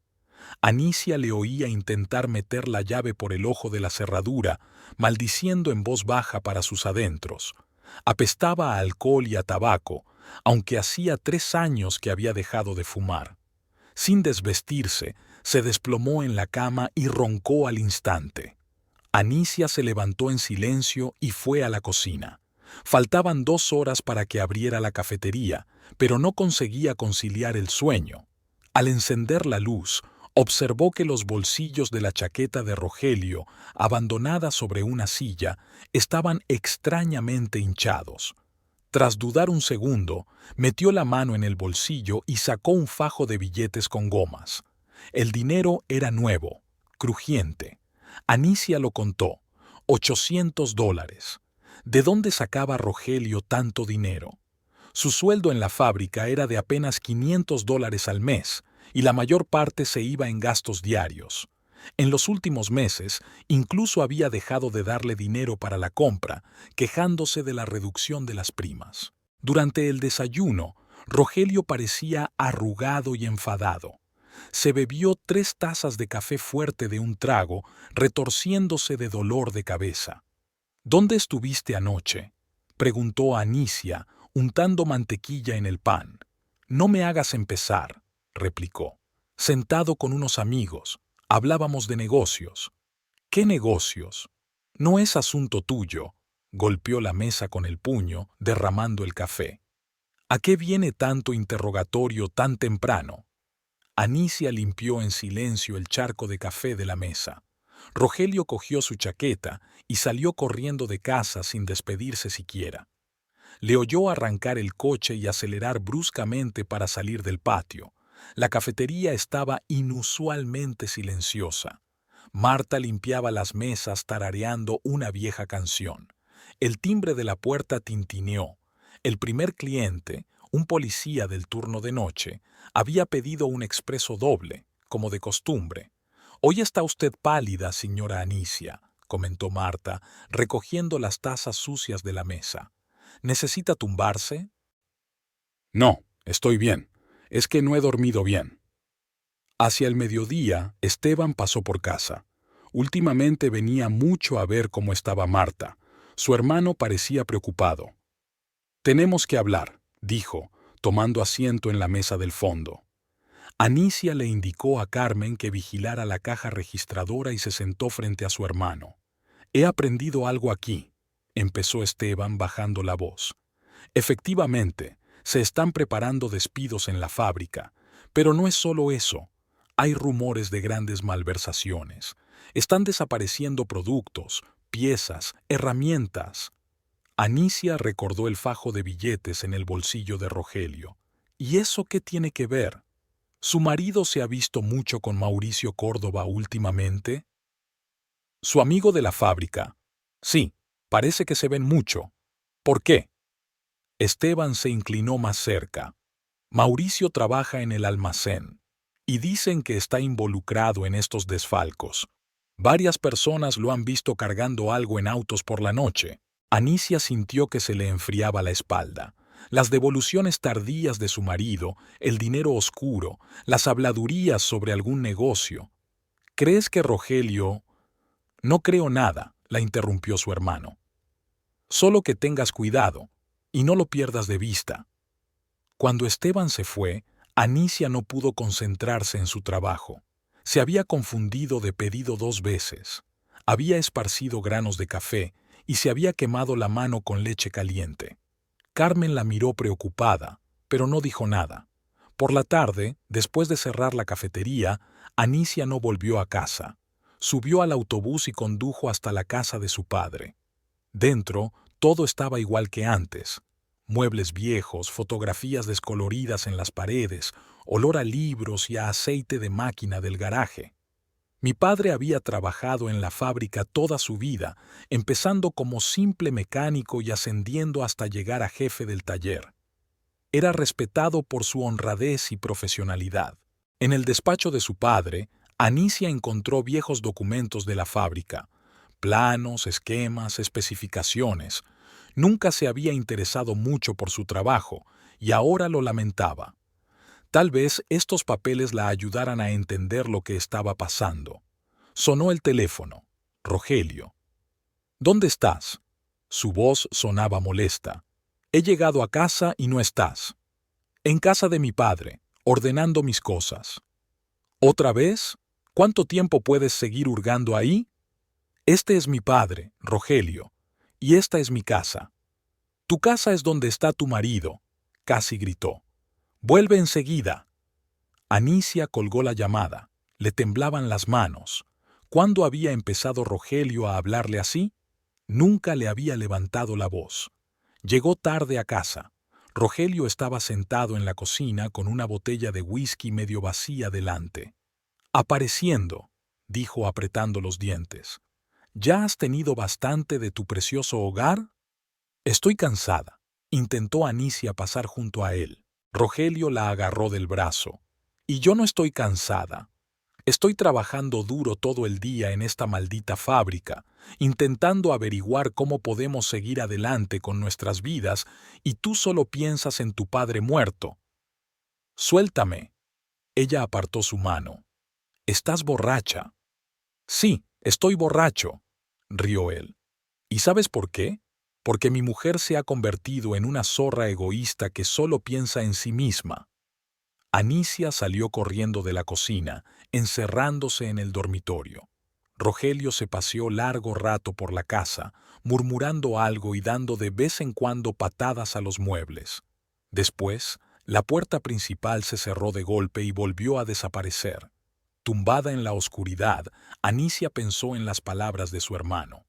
Anicia le oía intentar meter la llave por el ojo de la cerradura, maldiciendo en voz baja para sus adentros. Apestaba a alcohol y a tabaco, aunque hacía 3 años que había dejado de fumar. Sin desvestirse, se desplomó en la cama y roncó al instante. Anicia se levantó en silencio y fue a la cocina. Faltaban 2 horas para que abriera la cafetería, pero no conseguía conciliar el sueño. Al encender la luz, observó que los bolsillos de la chaqueta de Rogelio, abandonada sobre una silla, estaban extrañamente hinchados. Tras dudar un segundo, metió la mano en el bolsillo y sacó un fajo de billetes con gomas. El dinero era nuevo, crujiente. Anicia lo contó: $800. ¿De dónde sacaba Rogelio tanto dinero? Su sueldo en la fábrica era de apenas $500 al mes, y la mayor parte se iba en gastos diarios. En los últimos meses, incluso había dejado de darle dinero para la compra, quejándose de la reducción de las primas. Durante el desayuno, Rogelio parecía arrugado y enfadado. Se bebió 3 tazas de café fuerte de un trago, retorciéndose de dolor de cabeza. «¿Dónde estuviste anoche?», preguntó Anicia, untando mantequilla en el pan. «No me hagas empezar», replicó. «Sentado con unos amigos. Hablábamos de negocios». «¿Qué negocios?». «No es asunto tuyo», golpeó la mesa con el puño, derramando el café. «¿A qué viene tanto interrogatorio tan temprano?». Anicia limpió en silencio el charco de café de la mesa. Rogelio cogió su chaqueta y salió corriendo de casa sin despedirse siquiera. Le oyó arrancar el coche y acelerar bruscamente para salir del patio. La cafetería estaba inusualmente silenciosa. Marta limpiaba las mesas tarareando una vieja canción. El timbre de la puerta tintineó. El primer cliente, un policía del turno de noche, había pedido un expreso doble, como de costumbre. «Hoy está usted pálida, señora Anicia», comentó Marta, recogiendo las tazas sucias de la mesa. «¿Necesita tumbarse?». «No, estoy bien. Es que no he dormido bien». Hacia el mediodía, Esteban pasó por casa. Últimamente venía mucho a ver cómo estaba Marta. Su hermano parecía preocupado. «Tenemos que hablar», dijo, tomando asiento en la mesa del fondo. Anicia le indicó a Carmen que vigilara la caja registradora y se sentó frente a su hermano. «He aprendido algo aquí», empezó Esteban bajando la voz. «Efectivamente, se están preparando despidos en la fábrica, pero no es solo eso. Hay rumores de grandes malversaciones. Están desapareciendo productos, piezas, herramientas». Anicia recordó el fajo de billetes en el bolsillo de Rogelio. «¿Y eso qué tiene que ver? ¿Su marido se ha visto mucho con Mauricio Córdoba últimamente?». «Su amigo de la fábrica». «Sí, parece que se ven mucho». «¿Por qué?». Esteban se inclinó más cerca. «Mauricio trabaja en el almacén y dicen que está involucrado en estos desfalcos. Varias personas lo han visto cargando algo en autos por la noche». Anicia sintió que se le enfriaba la espalda. Las devoluciones tardías de su marido, el dinero oscuro, las habladurías sobre algún negocio. «¿Crees que Rogelio...». «No creo nada», la interrumpió su hermano. «Solo que tengas cuidado y no lo pierdas de vista». Cuando Esteban se fue, Anicia no pudo concentrarse en su trabajo. Se había confundido de pedido 2 veces. Había esparcido granos de café y se había quemado la mano con leche caliente. Carmen la miró preocupada, pero no dijo nada. Por la tarde, después de cerrar la cafetería, Anicia no volvió a casa. Subió al autobús y condujo hasta la casa de su padre. Dentro, todo estaba igual que antes. Muebles viejos, fotografías descoloridas en las paredes, olor a libros y a aceite de máquina del garaje. Mi padre había trabajado en la fábrica toda su vida, empezando como simple mecánico y ascendiendo hasta llegar a jefe del taller. Era respetado por su honradez y profesionalidad. En el despacho de su padre, Anicia encontró viejos documentos de la fábrica, planos, esquemas, especificaciones. Nunca se había interesado mucho por su trabajo y ahora lo lamentaba. Tal vez estos papeles la ayudaran a entender lo que estaba pasando. Sonó el teléfono. Rogelio. ¿Dónde estás? Su voz sonaba molesta. He llegado a casa y no estás. En casa de mi padre, ordenando mis cosas. ¿Otra vez? ¿Cuánto tiempo puedes seguir hurgando ahí? Este es mi padre, Rogelio, y esta es mi casa. Tu casa es donde está tu marido, casi gritó. Vuelve enseguida. Anicia colgó la llamada. Le temblaban las manos. ¿Cuándo había empezado Rogelio a hablarle así? Nunca le había levantado la voz. Llegó tarde a casa. Rogelio estaba sentado en la cocina con una botella de whisky medio vacía delante. Apareciendo, dijo apretando los dientes. ¿Ya has tenido bastante de tu precioso hogar? Estoy cansada. Intentó Anicia pasar junto a él. Rogelio la agarró del brazo. Y yo no estoy cansada. Estoy trabajando duro todo el día en esta maldita fábrica, intentando averiguar cómo podemos seguir adelante con nuestras vidas, y tú solo piensas en tu padre muerto. Suéltame. Ella apartó su mano. Estás borracha. Sí, estoy borracho, rió él. ¿Y sabes por qué? Porque mi mujer se ha convertido en una zorra egoísta que solo piensa en sí misma. Anicia salió corriendo de la cocina, encerrándose en el dormitorio. Rogelio se paseó largo rato por la casa, murmurando algo y dando de vez en cuando patadas a los muebles. Después, la puerta principal se cerró de golpe y volvió a desaparecer. Tumbada en la oscuridad, Anicia pensó en las palabras de su hermano.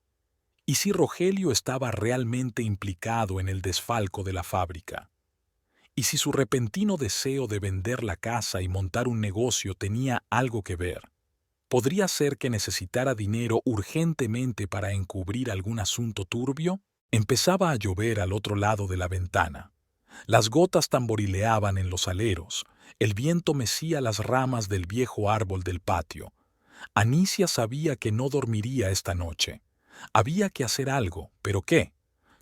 ¿Y si Rogelio estaba realmente implicado en el desfalco de la fábrica? ¿Y si su repentino deseo de vender la casa y montar un negocio tenía algo que ver? ¿Podría ser que necesitara dinero urgentemente para encubrir algún asunto turbio? Empezaba a llover al otro lado de la ventana. Las gotas tamborileaban en los aleros. El viento mecía las ramas del viejo árbol del patio. Anicia sabía que no dormiría esta noche. Había que hacer algo, ¿pero qué?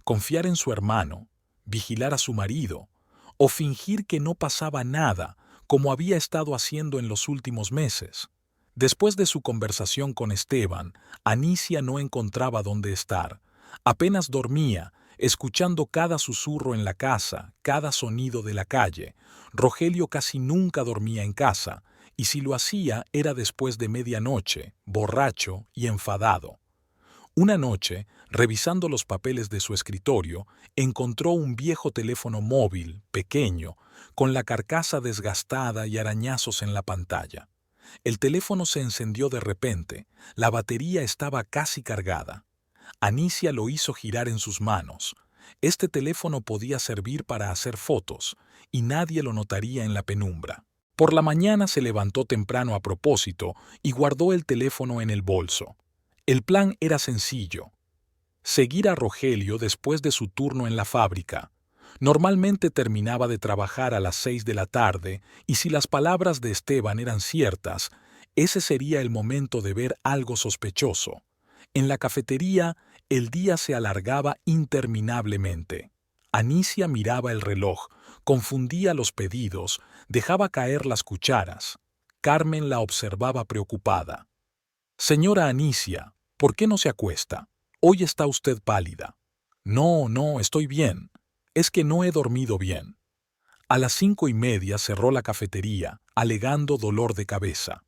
Confiar en su hermano, vigilar a su marido, o fingir que no pasaba nada, como había estado haciendo en los últimos meses. Después de su conversación con Esteban, Anicia no encontraba dónde estar. Apenas dormía, escuchando cada susurro en la casa, cada sonido de la calle. Rogelio casi nunca dormía en casa, y si lo hacía era después de medianoche, borracho y enfadado. Una noche, revisando los papeles de su escritorio, encontró un viejo teléfono móvil, pequeño, con la carcasa desgastada y arañazos en la pantalla. El teléfono se encendió de repente, la batería estaba casi cargada. Anicia lo hizo girar en sus manos. Este teléfono podía servir para hacer fotos, y nadie lo notaría en la penumbra. Por la mañana se levantó temprano a propósito y guardó el teléfono en el bolso. El plan era sencillo. Seguir a Rogelio después de su turno en la fábrica. Normalmente terminaba de trabajar a las 6 de la tarde y si las palabras de Esteban eran ciertas, ese sería el momento de ver algo sospechoso. En la cafetería, el día se alargaba interminablemente. Anicia miraba el reloj, confundía los pedidos, dejaba caer las cucharas. Carmen la observaba preocupada. «Señora Anicia, ¿por qué no se acuesta? Hoy está usted pálida». No, estoy bien. Es que no he dormido bien». A las 5:30 cerró la cafetería, alegando dolor de cabeza.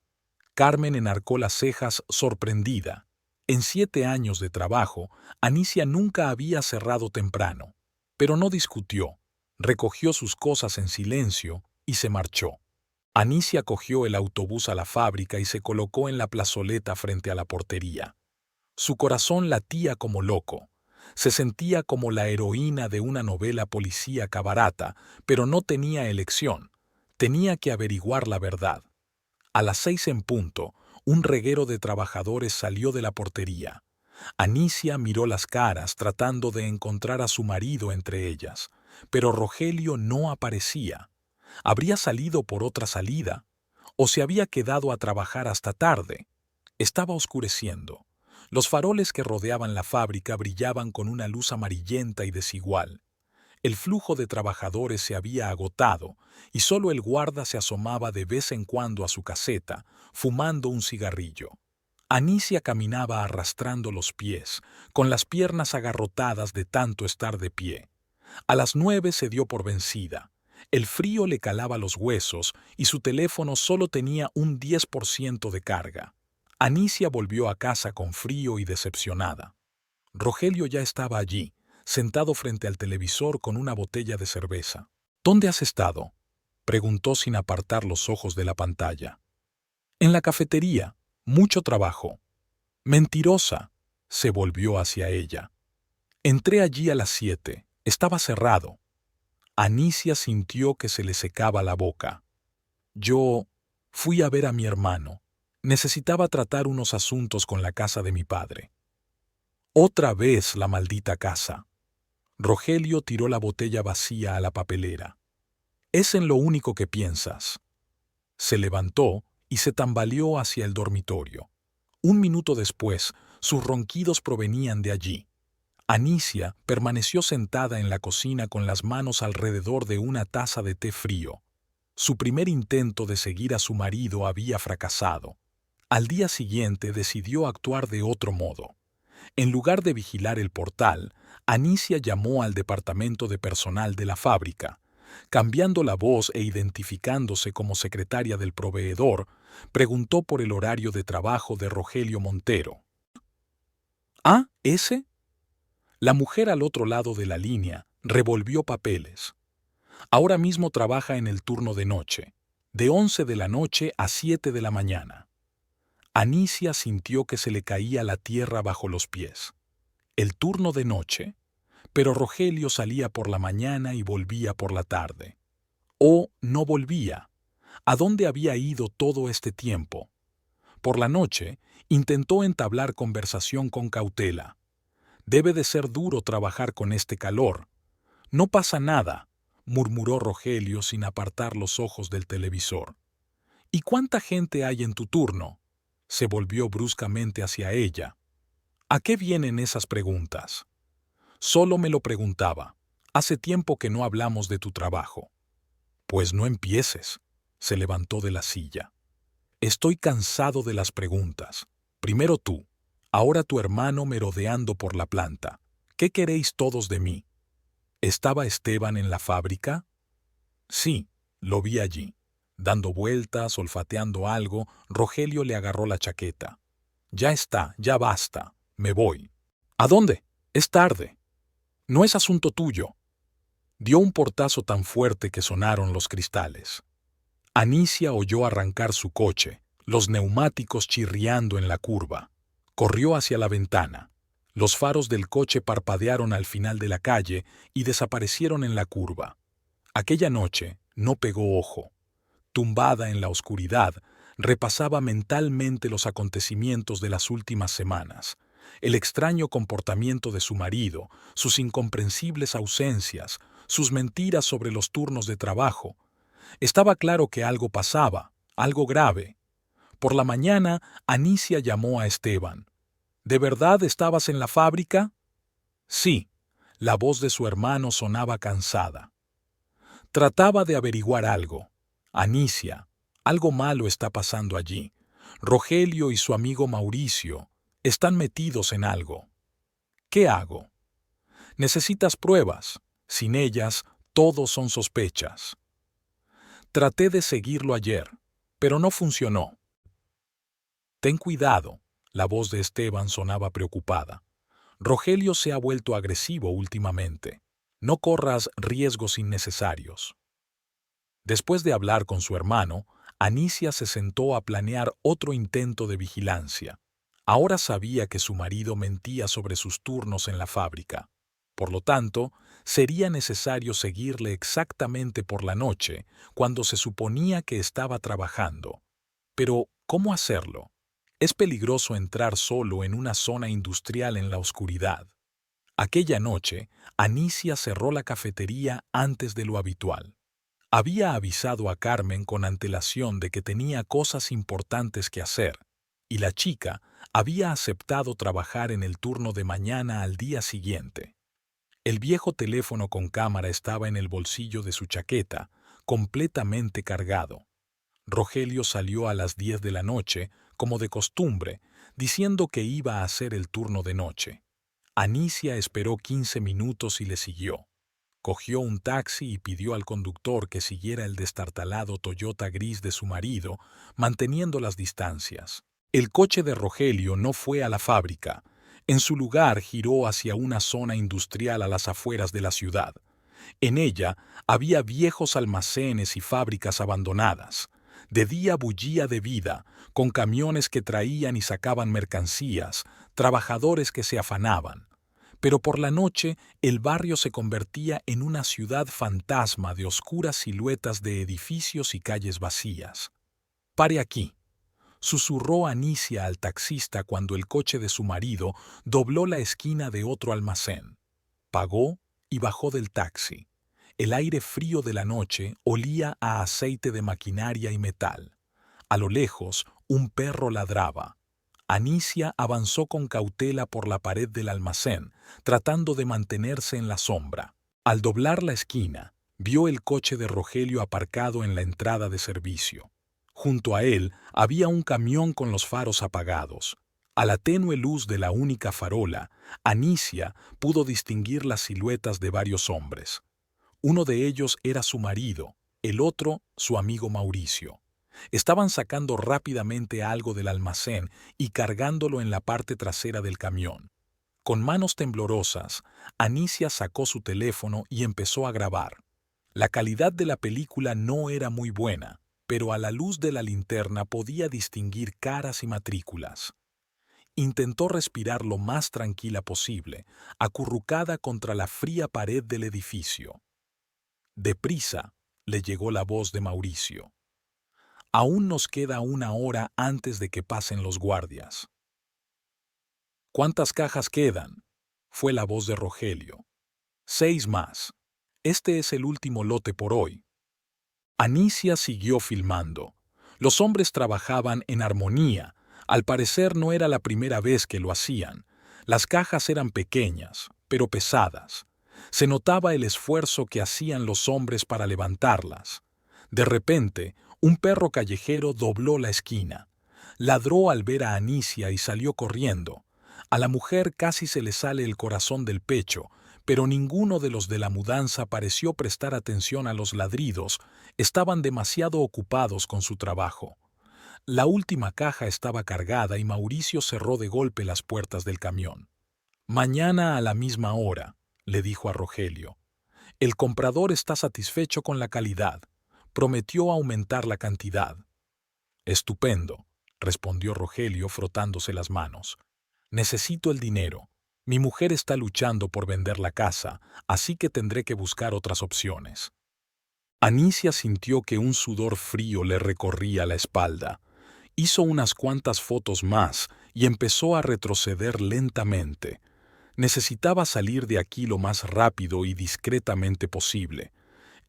Carmen enarcó las cejas sorprendida. En 7 años de trabajo, Anicia nunca había cerrado temprano. Pero no discutió. Recogió sus cosas en silencio y se marchó. Anicia cogió el autobús a la fábrica y se colocó en la plazoleta frente a la portería. Su corazón latía como loco. Se sentía como la heroína de una novela policíaca barata, pero no tenía elección. Tenía que averiguar la verdad. A las 6 en punto, un reguero de trabajadores salió de la portería. Anicia miró las caras tratando de encontrar a su marido entre ellas, pero Rogelio no aparecía. ¿Habría salido por otra salida? ¿O se había quedado a trabajar hasta tarde? Estaba oscureciendo. Los faroles que rodeaban la fábrica brillaban con una luz amarillenta y desigual. El flujo de trabajadores se había agotado y solo el guarda se asomaba de vez en cuando a su caseta, fumando un cigarrillo. Anicia caminaba arrastrando los pies, con las piernas agarrotadas de tanto estar de pie. A las 9 se dio por vencida. El frío le calaba los huesos y su teléfono solo tenía un 10% de carga. Anicia volvió a casa con frío y decepcionada. Rogelio ya estaba allí, sentado frente al televisor con una botella de cerveza. ¿Dónde has estado?, preguntó sin apartar los ojos de la pantalla. En la cafetería. Mucho trabajo. Mentirosa, se volvió hacia ella. Entré allí a las 7. Estaba cerrado. Anicia sintió que se le secaba la boca. Yo fui a ver a mi hermano. Necesitaba tratar unos asuntos con la casa de mi padre. Otra vez la maldita casa. Rogelio tiró la botella vacía a la papelera. Es en lo único que piensas. Se levantó y se tambaleó hacia el dormitorio. Un minuto después, sus ronquidos provenían de allí. Anicia permaneció sentada en la cocina con las manos alrededor de una taza de té frío. Su primer intento de seguir a su marido había fracasado. Al día siguiente decidió actuar de otro modo. En lugar de vigilar el portal, Anicia llamó al departamento de personal de la fábrica. Cambiando la voz e identificándose como secretaria del proveedor, preguntó por el horario de trabajo de Rogelio Montero. ¿Ah, ese? La mujer al otro lado de la línea revolvió papeles. Ahora mismo trabaja en el turno de noche, de 11 de la noche a 7 de la mañana. Anicia sintió que se le caía la tierra bajo los pies. ¿El turno de noche? Pero Rogelio salía por la mañana y volvía por la tarde. ¿O no volvía? ¿A dónde había ido todo este tiempo? Por la noche, intentó entablar conversación con cautela. Debe de ser duro trabajar con este calor. No pasa nada, murmuró Rogelio sin apartar los ojos del televisor. ¿Y cuánta gente hay en tu turno? Se volvió bruscamente hacia ella. ¿A qué vienen esas preguntas? Solo me lo preguntaba. Hace tiempo que no hablamos de tu trabajo. Pues no empieces. Se levantó de la silla. Estoy cansado de las preguntas. Primero tú, ahora tu hermano merodeando por la planta. ¿Qué queréis todos de mí? ¿Estaba Esteban en la fábrica? Sí, lo vi allí. Dando vueltas, olfateando algo, Rogelio le agarró la chaqueta. Ya está, ya basta. Me voy. ¿A dónde? Es tarde. No es asunto tuyo. Dio un portazo tan fuerte que sonaron los cristales. Anicia oyó arrancar su coche, los neumáticos chirriando en la curva. Corrió hacia la ventana. Los faros del coche parpadearon al final de la calle y desaparecieron en la curva. Aquella noche no pegó ojo. Tumbada en la oscuridad, repasaba mentalmente los acontecimientos de las últimas semanas. El extraño comportamiento de su marido, sus incomprensibles ausencias, sus mentiras sobre los turnos de trabajo. Estaba claro que algo pasaba, algo grave. Por la mañana, Anicia llamó a Esteban. ¿De verdad estabas en la fábrica? Sí. La voz de su hermano sonaba cansada. Trataba de averiguar algo. Anicia, algo malo está pasando allí. Rogelio y su amigo Mauricio están metidos en algo. ¿Qué hago? Necesitas pruebas. Sin ellas, todos son sospechas. Traté de seguirlo ayer, pero no funcionó. Ten cuidado. La voz de Esteban sonaba preocupada. Rogelio se ha vuelto agresivo últimamente. No corras riesgos innecesarios. Después de hablar con su hermano, Anicia se sentó a planear otro intento de vigilancia. Ahora sabía que su marido mentía sobre sus turnos en la fábrica. Por lo tanto, sería necesario seguirle exactamente por la noche, cuando se suponía que estaba trabajando. Pero, ¿cómo hacerlo? Es peligroso entrar solo en una zona industrial en la oscuridad. Aquella noche, Anicia cerró la cafetería antes de lo habitual. Había avisado a Carmen con antelación de que tenía cosas importantes que hacer, y la chica había aceptado trabajar en el turno de mañana al día siguiente. El viejo teléfono con cámara estaba en el bolsillo de su chaqueta, completamente cargado. Rogelio salió a las 10 de la noche, como de costumbre, diciendo que iba a hacer el turno de noche. Anicia esperó 15 minutos y le siguió. Cogió un taxi y pidió al conductor que siguiera el destartalado Toyota gris de su marido, manteniendo las distancias. El coche de Rogelio no fue a la fábrica. En su lugar giró hacia una zona industrial a las afueras de la ciudad. En ella había viejos almacenes y fábricas abandonadas. De día bullía de vida, con camiones que traían y sacaban mercancías, trabajadores que se afanaban. Pero por la noche el barrio se convertía en una ciudad fantasma de oscuras siluetas de edificios y calles vacías. «Pare aquí», susurró Anicia al taxista cuando el coche de su marido dobló la esquina de otro almacén. Pagó y bajó del taxi. El aire frío de la noche olía a aceite de maquinaria y metal. A lo lejos, un perro ladraba. Anicia avanzó con cautela por la pared del almacén, tratando de mantenerse en la sombra. Al doblar la esquina, vio el coche de Rogelio aparcado en la entrada de servicio. Junto a él había un camión con los faros apagados. A la tenue luz de la única farola, Anicia pudo distinguir las siluetas de varios hombres. Uno de ellos era su marido, el otro su amigo Mauricio. Estaban sacando rápidamente algo del almacén y cargándolo en la parte trasera del camión. Con manos temblorosas, Anicia sacó su teléfono y empezó a grabar. La calidad de la película no era muy buena, pero a la luz de la linterna podía distinguir caras y matrículas. Intentó respirar lo más tranquila posible, acurrucada contra la fría pared del edificio. «Deprisa», le llegó la voz de Mauricio. «Aún nos queda 1 hora antes de que pasen los guardias». «¿Cuántas cajas quedan?», fue la voz de Rogelio. «6 más. Este es el último lote por hoy». Anicia siguió filmando. Los hombres trabajaban en armonía. Al parecer no era la primera vez que lo hacían. Las cajas eran pequeñas, pero pesadas. Se notaba el esfuerzo que hacían los hombres para levantarlas. De repente, un perro callejero dobló la esquina. Ladró al ver a Anicia y salió corriendo. A la mujer casi se le sale el corazón del pecho, pero ninguno de los de la mudanza pareció prestar atención a los ladridos. Estaban demasiado ocupados con su trabajo. La última caja estaba cargada y Mauricio cerró de golpe las puertas del camión. «Mañana a la misma hora», le dijo a Rogelio. «El comprador está satisfecho con la calidad. Prometió aumentar la cantidad». «Estupendo», respondió Rogelio frotándose las manos. «Necesito el dinero. Mi mujer está luchando por vender la casa, así que tendré que buscar otras opciones». Anicia sintió que un sudor frío le recorría la espalda. Hizo unas cuantas fotos más y empezó a retroceder lentamente. Necesitaba salir de aquí lo más rápido y discretamente posible.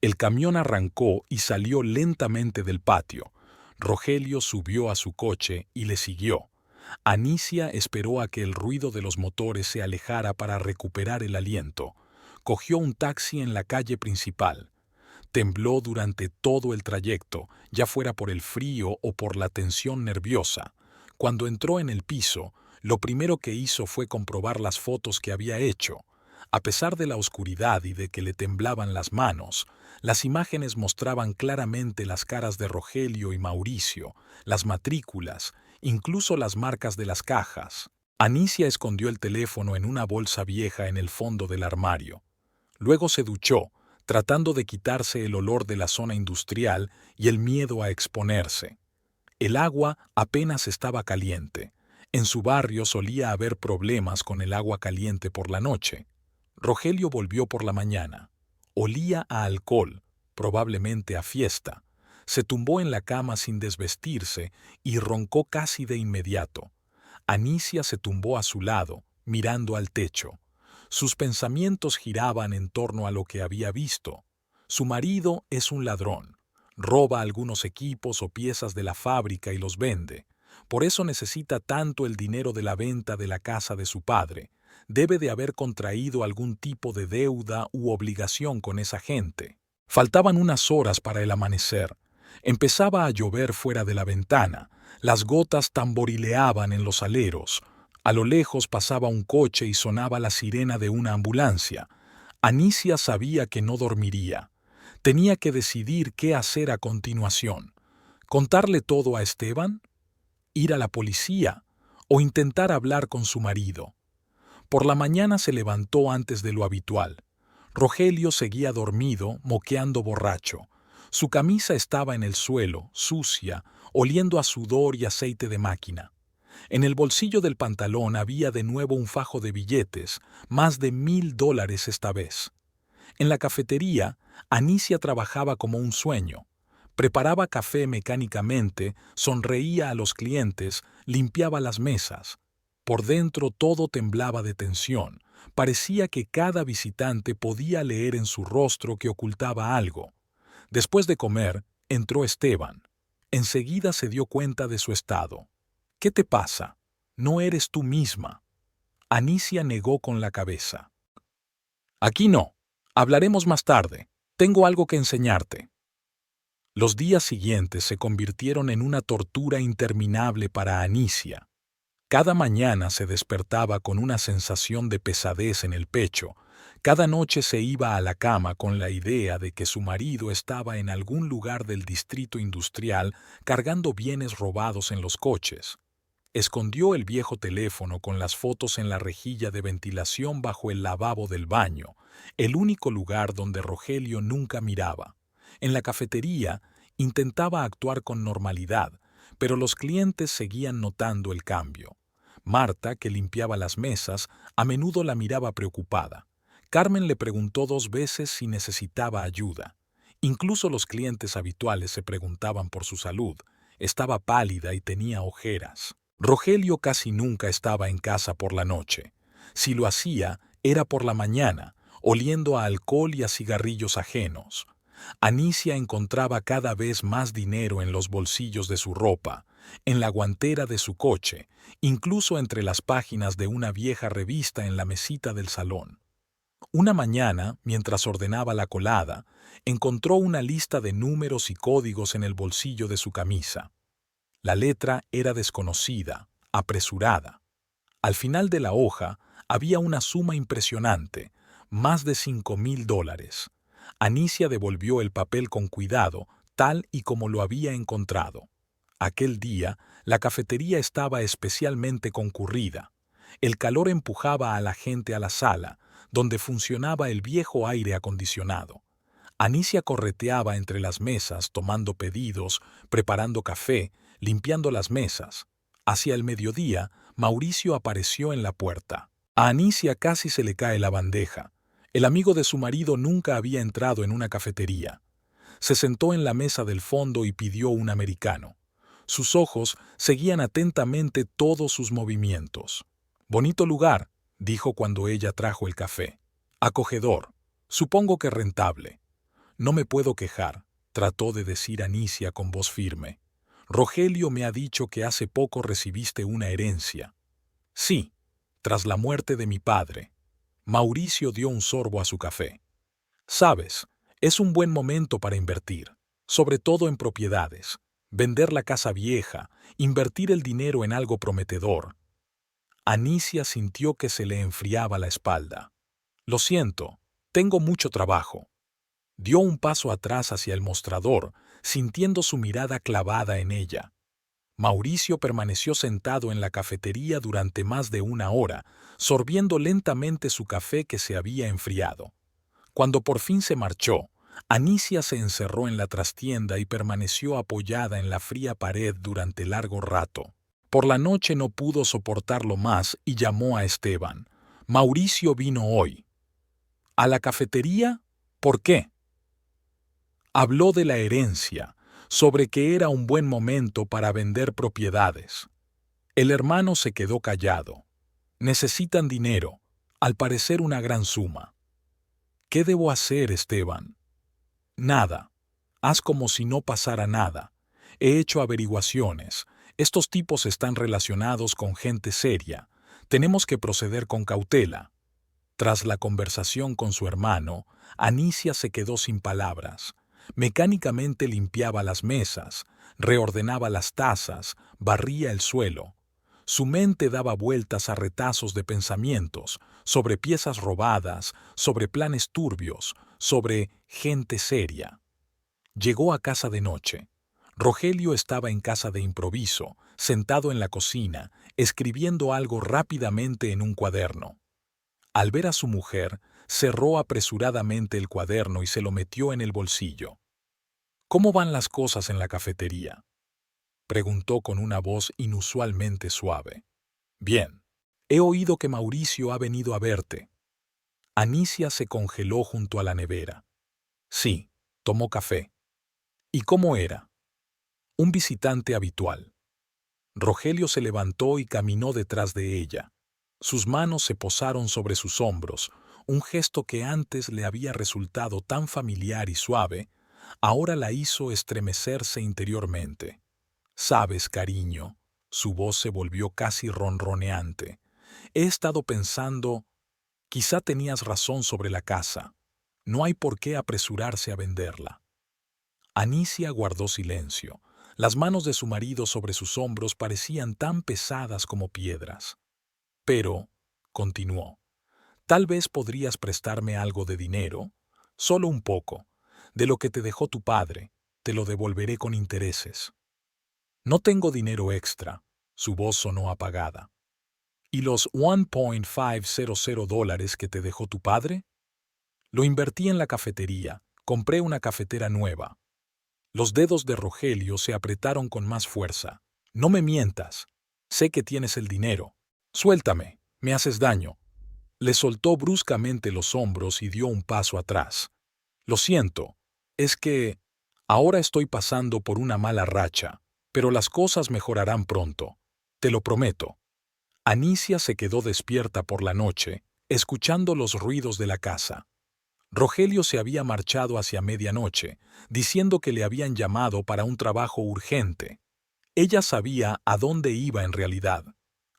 El camión arrancó y salió lentamente del patio. Rogelio subió a su coche y le siguió. Anicia esperó a que el ruido de los motores se alejara para recuperar el aliento. Cogió un taxi en la calle principal. Tembló durante todo el trayecto, ya fuera por el frío o por la tensión nerviosa. Cuando entró en el piso, lo primero que hizo fue comprobar las fotos que había hecho. A pesar de la oscuridad y de que le temblaban las manos, las imágenes mostraban claramente las caras de Rogelio y Mauricio, las matrículas, incluso las marcas de las cajas. Anicia escondió el teléfono en una bolsa vieja en el fondo del armario. Luego se duchó, tratando de quitarse el olor de la zona industrial y el miedo a exponerse. El agua apenas estaba caliente. En su barrio solía haber problemas con el agua caliente por la noche. Rogelio volvió por la mañana. Olía a alcohol, probablemente a fiesta. Se tumbó en la cama sin desvestirse y roncó casi de inmediato. Anicia se tumbó a su lado, mirando al techo. Sus pensamientos giraban en torno a lo que había visto. Su marido es un ladrón. Roba algunos equipos o piezas de la fábrica y los vende. Por eso necesita tanto el dinero de la venta de la casa de su padre. Debe de haber contraído algún tipo de deuda u obligación con esa gente. Faltaban unas horas para el amanecer. Empezaba a llover fuera de la ventana. Las gotas tamborileaban en los aleros. A lo lejos pasaba un coche y sonaba la sirena de una ambulancia. Anicia sabía que no dormiría. Tenía que decidir qué hacer a continuación. ¿Contarle todo a Esteban? ¿Ir a la policía? ¿O intentar hablar con su marido? Por la mañana se levantó antes de lo habitual. Rogelio seguía dormido, moqueando borracho. Su camisa estaba en el suelo, sucia, oliendo a sudor y aceite de máquina. En el bolsillo del pantalón había de nuevo un fajo de billetes, más de $1000 esta vez. En la cafetería, Anicia trabajaba como un sueño. Preparaba café mecánicamente, sonreía a los clientes, limpiaba las mesas. Por dentro todo temblaba de tensión. Parecía que cada visitante podía leer en su rostro que ocultaba algo. Después de comer, entró Esteban. Enseguida se dio cuenta de su estado. ¿Qué te pasa? No eres tú misma. Anicia negó con la cabeza. Aquí no. Hablaremos más tarde. Tengo algo que enseñarte. Los días siguientes se convirtieron en una tortura interminable para Anicia. Cada mañana se despertaba con una sensación de pesadez en el pecho. Cada noche se iba a la cama con la idea de que su marido estaba en algún lugar del distrito industrial cargando bienes robados en los coches. Escondió el viejo teléfono con las fotos en la rejilla de ventilación bajo el lavabo del baño, el único lugar donde Rogelio nunca miraba. En la cafetería intentaba actuar con normalidad, pero los clientes seguían notando el cambio. Marta, que limpiaba las mesas, a menudo la miraba preocupada. Carmen le preguntó 2 veces si necesitaba ayuda. Incluso los clientes habituales se preguntaban por su salud. Estaba pálida y tenía ojeras. Rogelio casi nunca estaba en casa por la noche. Si lo hacía, era por la mañana, oliendo a alcohol y a cigarrillos ajenos. Anicia encontraba cada vez más dinero en los bolsillos de su ropa, en la guantera de su coche, incluso entre las páginas de una vieja revista en la mesita del salón. Una mañana, mientras ordenaba la colada, encontró una lista de números y códigos en el bolsillo de su camisa. La letra era desconocida, apresurada. Al final de la hoja había una suma impresionante, más de $5000. Anicia devolvió el papel con cuidado, tal y como lo había encontrado. Aquel día, la cafetería estaba especialmente concurrida. El calor empujaba a la gente a la sala, donde funcionaba el viejo aire acondicionado. Anicia correteaba entre las mesas, tomando pedidos, preparando café, limpiando las mesas. Hacia el mediodía, Mauricio apareció en la puerta. A Anicia casi se le cae la bandeja. El amigo de su marido nunca había entrado en una cafetería. Se sentó en la mesa del fondo y pidió un americano. Sus ojos seguían atentamente todos sus movimientos. «Bonito lugar», dijo cuando ella trajo el café. «Acogedor. Supongo que rentable». «No me puedo quejar», trató de decir Anicia con voz firme. «Rogelio me ha dicho que hace poco recibiste una herencia». «Sí, tras la muerte de mi padre». Mauricio dio un sorbo a su café. «Sabes, es un buen momento para invertir, sobre todo en propiedades. Vender la casa vieja, invertir el dinero en algo prometedor». Anicia sintió que se le enfriaba la espalda. «Lo siento, tengo mucho trabajo». Dio un paso atrás hacia el mostrador, sintiendo su mirada clavada en ella. Mauricio permaneció sentado en la cafetería durante más de 1 hora, sorbiendo lentamente su café que se había enfriado. Cuando por fin se marchó, Anicia se encerró en la trastienda y permaneció apoyada en la fría pared durante largo rato. Por la noche no pudo soportarlo más y llamó a Esteban. Mauricio vino hoy. ¿A la cafetería? ¿Por qué? Habló de la herencia, sobre que era un buen momento para vender propiedades. El hermano se quedó callado. Necesitan dinero, al parecer una gran suma. ¿Qué debo hacer, Esteban? Nada. Haz como si no pasara nada. He hecho averiguaciones. Estos tipos están relacionados con gente seria. Tenemos que proceder con cautela. Tras la conversación con su hermano, Anicia se quedó sin palabras. Mecánicamente limpiaba las mesas, reordenaba las tazas, barría el suelo. Su mente daba vueltas a retazos de pensamientos, sobre piezas robadas, sobre planes turbios, sobre gente seria. Llegó a casa de noche. Rogelio estaba en casa de improviso, sentado en la cocina, escribiendo algo rápidamente en un cuaderno. Al ver a su mujer, cerró apresuradamente el cuaderno y se lo metió en el bolsillo. ¿Cómo van las cosas en la cafetería?, preguntó con una voz inusualmente suave. Bien. He oído que Mauricio ha venido a verte. Anicia se congeló junto a la nevera. Sí, tomó café. ¿Y cómo era? Un visitante habitual. Rogelio se levantó y caminó detrás de ella. Sus manos se posaron sobre sus hombros, un gesto que antes le había resultado tan familiar y suave, ahora la hizo estremecerse interiormente. Sabes, cariño, su voz se volvió casi ronroneante. He estado pensando, quizá tenías razón sobre la casa. No hay por qué apresurarse a venderla. Anicia guardó silencio. Las manos de su marido sobre sus hombros parecían tan pesadas como piedras. Pero, continuó, tal vez podrías prestarme algo de dinero, solo un poco, de lo que te dejó tu padre, te lo devolveré con intereses. No tengo dinero extra, su voz sonó apagada. ¿Y los $1.500 que te dejó tu padre? Lo invertí en la cafetería, compré una cafetera nueva. Los dedos de Rogelio se apretaron con más fuerza. No me mientas. Sé que tienes el dinero. Suéltame, me haces daño. Le soltó bruscamente los hombros y dio un paso atrás. Lo siento, es que ahora estoy pasando por una mala racha, pero las cosas mejorarán pronto. Te lo prometo. Anicia se quedó despierta por la noche, escuchando los ruidos de la casa. Rogelio se había marchado hacia medianoche, diciendo que le habían llamado para un trabajo urgente. Ella sabía a dónde iba en realidad,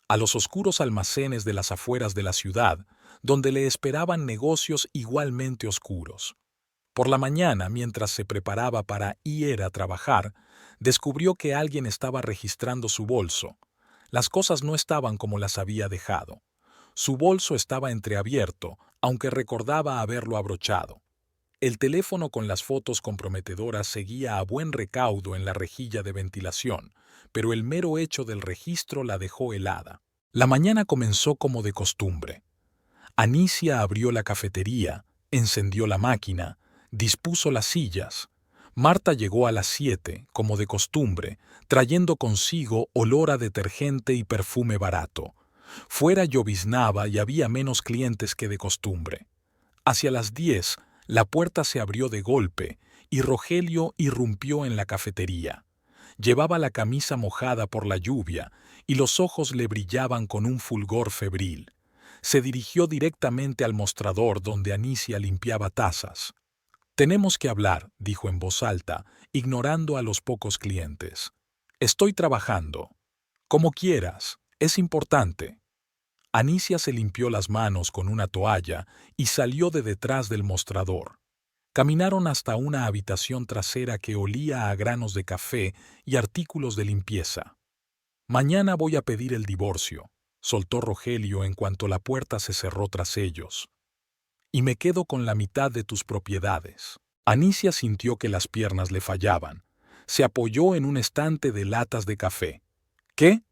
a los oscuros almacenes de las afueras de la ciudad, donde le esperaban negocios igualmente oscuros. Por la mañana, mientras se preparaba para ir a trabajar, descubrió que alguien estaba registrando su bolso. Las cosas no estaban como las había dejado. Su bolso estaba entreabierto, aunque recordaba haberlo abrochado. El teléfono con las fotos comprometedoras seguía a buen recaudo en la rejilla de ventilación, pero el mero hecho del registro la dejó helada. La mañana comenzó como de costumbre. Anicia abrió la cafetería, encendió la máquina, dispuso las sillas. Marta llegó a las 7, como de costumbre, trayendo consigo olor a detergente y perfume barato. Fuera lloviznaba y había menos clientes que de costumbre. Hacia las 10, la puerta se abrió de golpe y Rogelio irrumpió en la cafetería. Llevaba la camisa mojada por la lluvia y los ojos le brillaban con un fulgor febril. Se dirigió directamente al mostrador donde Anicia limpiaba tazas. «Tenemos que hablar», dijo en voz alta, ignorando a los pocos clientes. «Estoy trabajando». «Como quieras, es importante». Anicia se limpió las manos con una toalla y salió de detrás del mostrador. Caminaron hasta una habitación trasera que olía a granos de café y artículos de limpieza. «Mañana voy a pedir el divorcio», soltó Rogelio en cuanto la puerta se cerró tras ellos. «Y me quedo con la mitad de tus propiedades». Anicia sintió que las piernas le fallaban. Se apoyó en un estante de latas de café. «¿Qué?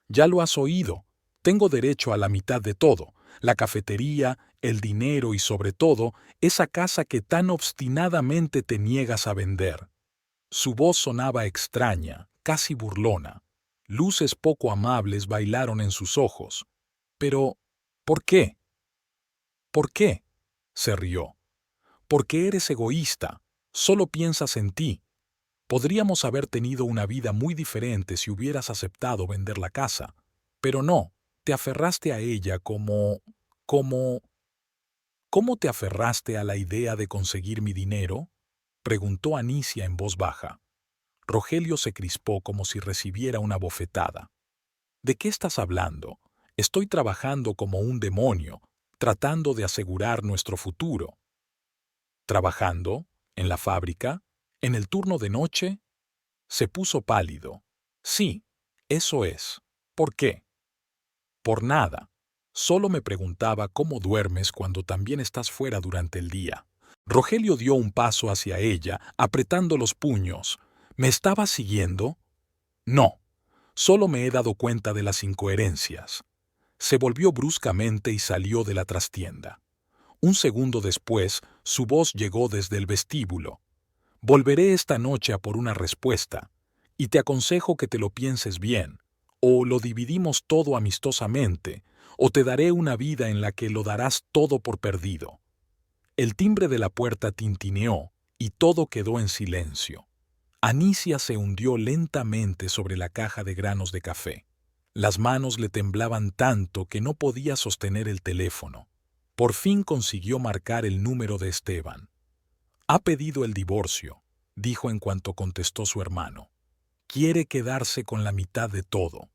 Ya lo has oído. Tengo derecho a la mitad de todo, la cafetería el dinero y sobre todo esa casa que tan obstinadamente te niegas a vender. Su voz sonaba extraña, casi burlona. Luces poco amables bailaron en sus ojos. Pero, ¿por qué? ¿Por qué? Se rió. Porque eres egoísta. Solo piensas en ti. Podríamos haber tenido una vida muy diferente si hubieras aceptado vender la casa. Pero no, te aferraste a ella como... ¿Cómo te aferraste a la idea de conseguir mi dinero? Preguntó Anicia en voz baja. Rogelio se crispó como si recibiera una bofetada. ¿De qué estás hablando? Estoy trabajando como un demonio, tratando de asegurar nuestro futuro. ¿Trabajando? ¿En la fábrica? ¿En el turno de noche? Se puso pálido. Sí, eso es. ¿Por qué? Por nada. Solo me preguntaba cómo duermes cuando también estás fuera durante el día. Rogelio dio un paso hacia ella, apretando los puños. ¿Me estabas siguiendo? No. Solo me he dado cuenta de las incoherencias. Se volvió bruscamente y salió de la trastienda. Un segundo después, su voz llegó desde el vestíbulo. Volveré esta noche a por una respuesta, y te aconsejo que te lo pienses bien, o lo dividimos todo amistosamente, o te daré una vida en la que lo darás todo por perdido. El timbre de la puerta tintineó, y todo quedó en silencio. Anicia se hundió lentamente sobre la caja de granos de café. Las manos le temblaban tanto que no podía sostener el teléfono. Por fin consiguió marcar el número de Esteban. Ha pedido el divorcio, dijo en cuanto contestó su hermano. Quiere quedarse con la mitad de todo.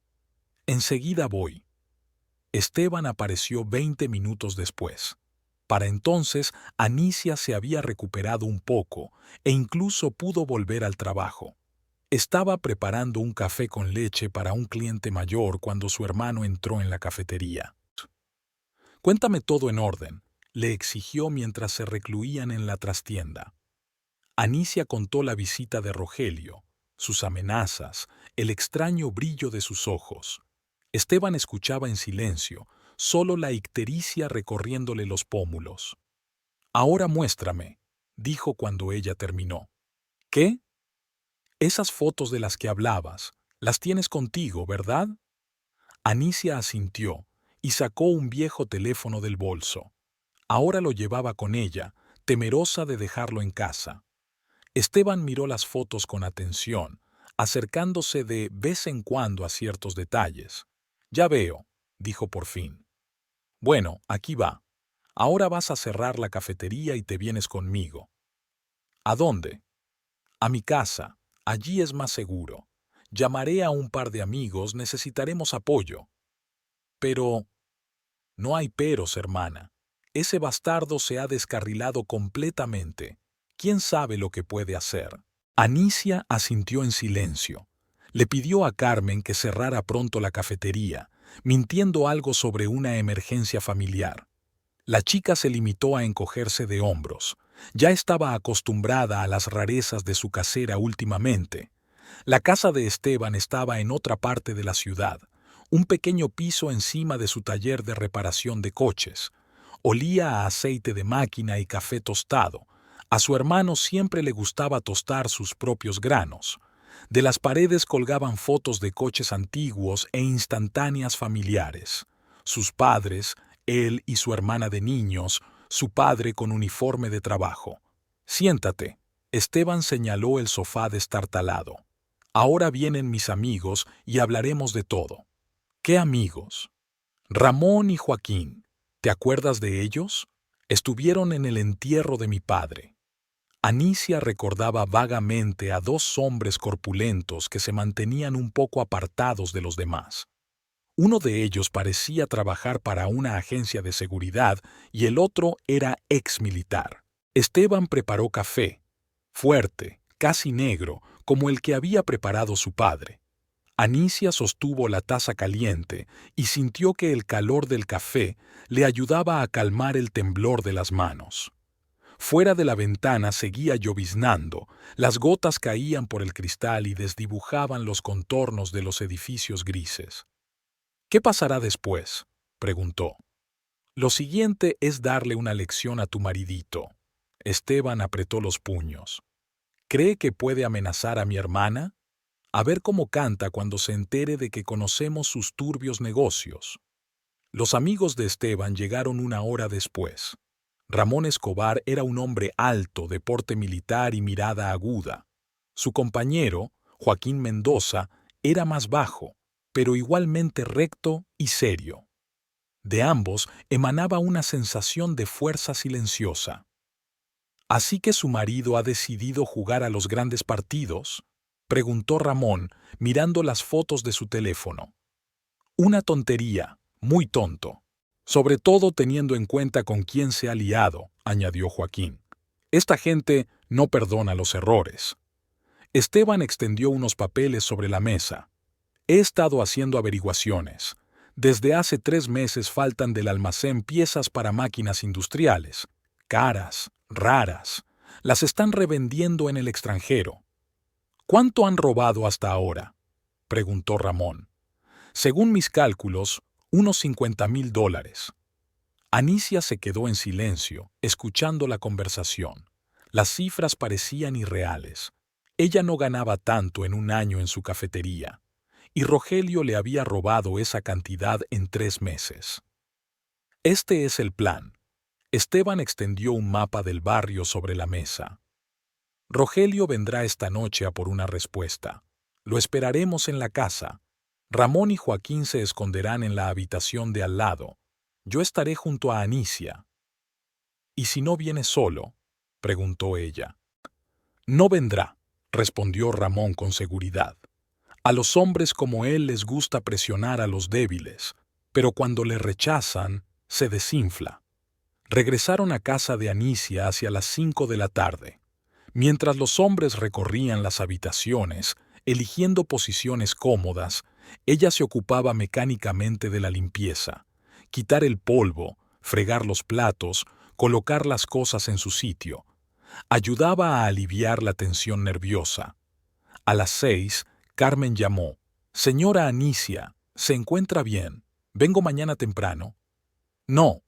Enseguida voy. Esteban apareció 20 minutos después. Para entonces, Anicia se había recuperado un poco e incluso pudo volver al trabajo. Estaba preparando un café con leche para un cliente mayor cuando su hermano entró en la cafetería. Cuéntame todo en orden, le exigió mientras se recluían en la trastienda. Anicia contó la visita de Rogelio, sus amenazas, el extraño brillo de sus ojos. Esteban escuchaba en silencio, solo la ictericia recorriéndole los pómulos. Ahora muéstrame, dijo cuando ella terminó. ¿Qué? Esas fotos de las que hablabas, las tienes contigo, ¿verdad? Anicia asintió y sacó un viejo teléfono del bolso. Ahora lo llevaba con ella, temerosa de dejarlo en casa. Esteban miró las fotos con atención, acercándose de vez en cuando a ciertos detalles. Ya veo, dijo por fin. Bueno, aquí va. Ahora vas a cerrar la cafetería y te vienes conmigo. ¿A dónde? A mi casa. Allí es más seguro. Llamaré a un par de amigos, necesitaremos apoyo. Pero... No hay peros, hermana. Ese bastardo se ha descarrilado completamente. ¿Quién sabe lo que puede hacer? Anicia asintió en silencio. Le pidió a Carmen que cerrara pronto la cafetería, mintiendo algo sobre una emergencia familiar. La chica se limitó a encogerse de hombros. Ya estaba acostumbrada a las rarezas de su casera últimamente. La casa de Esteban estaba en otra parte de la ciudad, un pequeño piso encima de su taller de reparación de coches. Olía a aceite de máquina y café tostado. A su hermano siempre le gustaba tostar sus propios granos. De las paredes colgaban fotos de coches antiguos e instantáneas familiares. Sus padres, él y su hermana de niños, su padre con uniforme de trabajo. Siéntate. Esteban señaló el sofá destartalado. Ahora vienen mis amigos y hablaremos de todo. ¿Qué amigos? Ramón y Joaquín. ¿Te acuerdas de ellos? Estuvieron en el entierro de mi padre. Anicia recordaba vagamente a dos hombres corpulentos que se mantenían un poco apartados de los demás. Uno de ellos parecía trabajar para una agencia de seguridad y el otro era exmilitar. Esteban preparó café, fuerte, casi negro, como el que había preparado su padre. Anicia sostuvo la taza caliente y sintió que el calor del café le ayudaba a calmar el temblor de las manos. Fuera de la ventana seguía lloviznando, las gotas caían por el cristal y desdibujaban los contornos de los edificios grises. ¿Qué pasará después?, preguntó. Lo siguiente es darle una lección a tu maridito. Esteban apretó los puños. ¿Cree que puede amenazar a mi hermana? A ver cómo canta cuando se entere de que conocemos sus turbios negocios. Los amigos de Esteban llegaron una hora después. Ramón Escobar era un hombre alto, de porte militar y mirada aguda. Su compañero, Joaquín Mendoza, era más bajo, pero igualmente recto y serio. De ambos emanaba una sensación de fuerza silenciosa. ¿Así que su marido ha decidido jugar a los grandes partidos?, preguntó Ramón, mirando las fotos de su teléfono. Una tontería, muy tonto. Sobre todo teniendo en cuenta con quién se ha liado, añadió Joaquín. Esta gente no perdona los errores. Esteban extendió unos papeles sobre la mesa. He estado haciendo averiguaciones. Desde hace 3 meses faltan del almacén piezas para máquinas industriales. Caras, raras. Las están revendiendo en el extranjero. ¿Cuánto han robado hasta ahora?, preguntó Ramón. Según mis cálculos, unos $50,000. Anicia se quedó en silencio, escuchando la conversación. Las cifras parecían irreales. Ella no ganaba tanto en un año en su cafetería, y Rogelio le había robado esa cantidad en 3 meses. Este es el plan. Esteban extendió un mapa del barrio sobre la mesa. Rogelio vendrá esta noche a por una respuesta. Lo esperaremos en la casa. Ramón y Joaquín se esconderán en la habitación de al lado. Yo estaré junto a Anicia. ¿Y si no viene solo?, preguntó ella. No vendrá, respondió Ramón con seguridad. A los hombres como él les gusta presionar a los débiles, pero cuando le rechazan, se desinfla. Regresaron a casa de Anicia hacia las 5 de la tarde. Mientras los hombres recorrían las habitaciones, eligiendo posiciones cómodas, ella se ocupaba mecánicamente de la limpieza, quitar el polvo, fregar los platos, colocar las cosas en su sitio. Ayudaba a aliviar la tensión nerviosa. A las 6, Carmen llamó. «Señora Anicia, ¿se encuentra bien? ¿Vengo mañana temprano?» No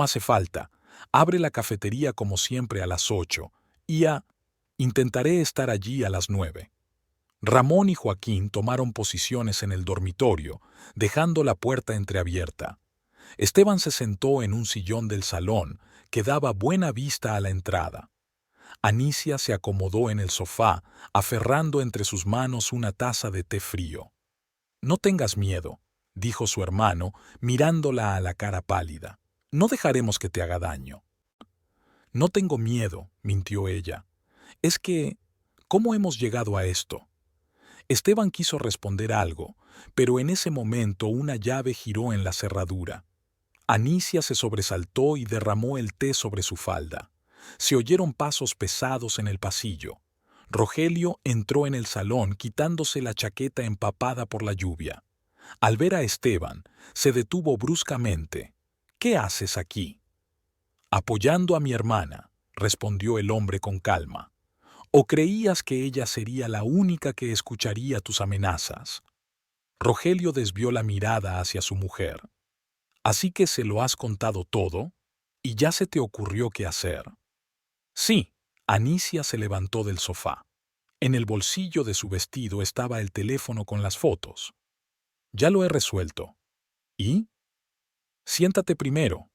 hace falta. Abre la cafetería como siempre a las 8. Intentaré estar allí a las 9. Ramón y Joaquín tomaron posiciones en el dormitorio, dejando la puerta entreabierta. Esteban se sentó en un sillón del salón que daba buena vista a la entrada. Anicia se acomodó en el sofá, aferrando entre sus manos una taza de té frío. «No tengas miedo», dijo su hermano, mirándola a la cara pálida. «No dejaremos que te haga daño». «No tengo miedo», mintió ella. «Es que, ¿cómo hemos llegado a esto?» Esteban quiso responder algo, pero en ese momento una llave giró en la cerradura. Anicia se sobresaltó y derramó el té sobre su falda. Se oyeron pasos pesados en el pasillo. Rogelio entró en el salón quitándose la chaqueta empapada por la lluvia. Al ver a Esteban, se detuvo bruscamente. «¿Qué haces aquí?» «Apoyando a mi hermana», respondió el hombre con calma. ¿O creías que ella sería la única que escucharía tus amenazas? Rogelio desvió la mirada hacia su mujer. ¿Así que se lo has contado todo? ¿Y ya se te ocurrió qué hacer? Sí. Anicia se levantó del sofá. En el bolsillo de su vestido estaba el teléfono con las fotos. Ya lo he resuelto. ¿Y? Siéntate primero.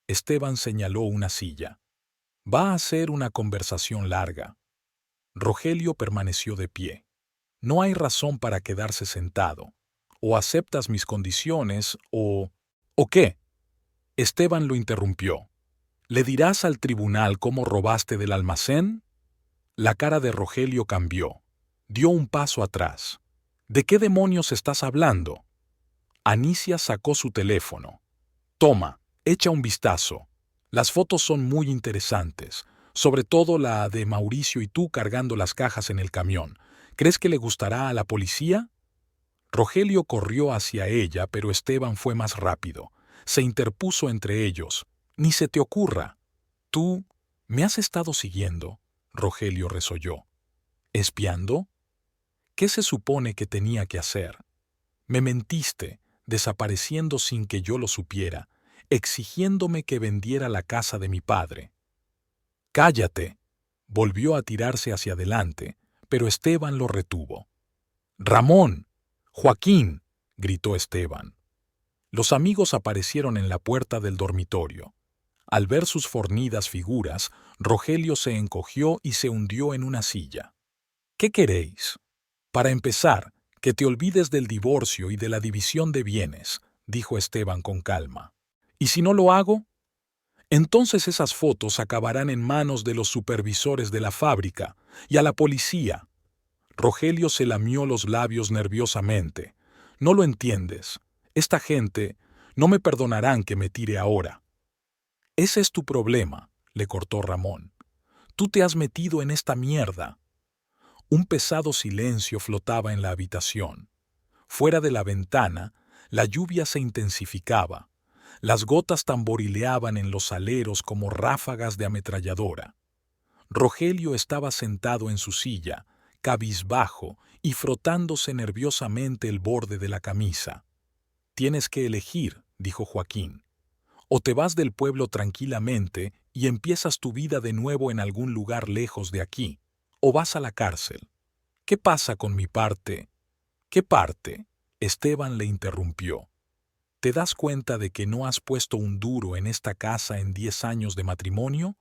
Esteban señaló una silla. Va a ser una conversación larga. Rogelio permaneció de pie. No hay razón para quedarse sentado. O aceptas mis condiciones o... ¿O qué? Esteban lo interrumpió. ¿Le dirás al tribunal cómo robaste del almacén? La cara de Rogelio cambió. Dio un paso atrás. ¿De qué demonios estás hablando? Anicia sacó su teléfono. Toma, echa un vistazo. Las fotos son muy interesantes, sobre todo la de Mauricio y tú cargando las cajas en el camión. ¿Crees que le gustará a la policía? Rogelio corrió hacia ella, pero Esteban fue más rápido. Se interpuso entre ellos. Ni se te ocurra. Tú me has estado siguiendo, Rogelio resolló. ¿Espiando? ¿Qué se supone que tenía que hacer? Me mentiste, desapareciendo sin que yo lo supiera. exigiéndome que vendiera la casa de mi padre. «Cállate», volvió a tirarse hacia adelante, pero Esteban lo retuvo. «Ramón, Joaquín», gritó Esteban. Los amigos aparecieron en la puerta del dormitorio. Al ver sus fornidas figuras, Rogelio se encogió y se hundió en una silla. «¿Qué queréis?» «Para empezar, que te olvides del divorcio y de la división de bienes», dijo Esteban con calma. «¿Y si no lo hago?» «Entonces esas fotos acabarán en manos de los supervisores de la fábrica y a la policía». Rogelio se lamió los labios nerviosamente. «No lo entiendes. Esta gente no me perdonarán que me tire ahora». «Ese es tu problema», le cortó Ramón. «Tú te has metido en esta mierda». Un pesado silencio flotaba en la habitación. Fuera de la ventana, la lluvia se intensificaba. Las gotas tamborileaban en los aleros como ráfagas de ametralladora. Rogelio estaba sentado en su silla, cabizbajo y frotándose nerviosamente el borde de la camisa. «Tienes que elegir», dijo Joaquín. «O te vas del pueblo tranquilamente y empiezas tu vida de nuevo en algún lugar lejos de aquí, o vas a la cárcel». «¿Qué pasa con mi parte?» «¿Qué parte?», Esteban le interrumpió. «¿Te das cuenta de que no has puesto un duro en esta casa en 10 años de matrimonio?»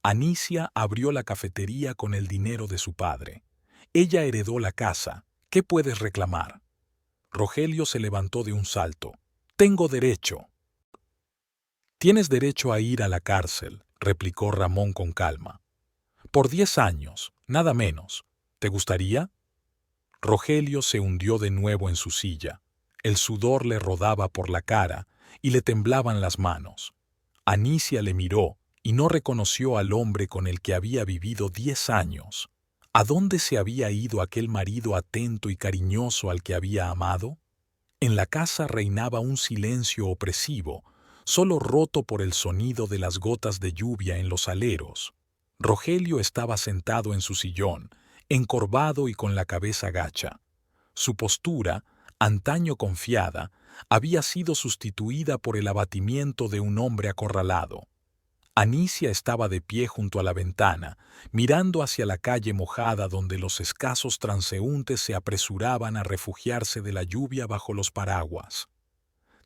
Anicia abrió la cafetería con el dinero de su padre. Ella heredó la casa. ¿Qué puedes reclamar? Rogelio se levantó de un salto. «Tengo derecho». «Tienes derecho a ir a la cárcel», replicó Ramón con calma. «Por 10 años, nada menos. ¿Te gustaría?» Rogelio se hundió de nuevo en su silla. El sudor le rodaba por la cara y le temblaban las manos. Anicia le miró y no reconoció al hombre con el que había vivido 10 años. ¿A dónde se había ido aquel marido atento y cariñoso al que había amado? En la casa reinaba un silencio opresivo, solo roto por el sonido de las gotas de lluvia en los aleros. Rogelio estaba sentado en su sillón, encorvado y con la cabeza gacha. Su postura, antaño confiada, había sido sustituida por el abatimiento de un hombre acorralado. Anicia estaba de pie junto a la ventana, mirando hacia la calle mojada donde los escasos transeúntes se apresuraban a refugiarse de la lluvia bajo los paraguas.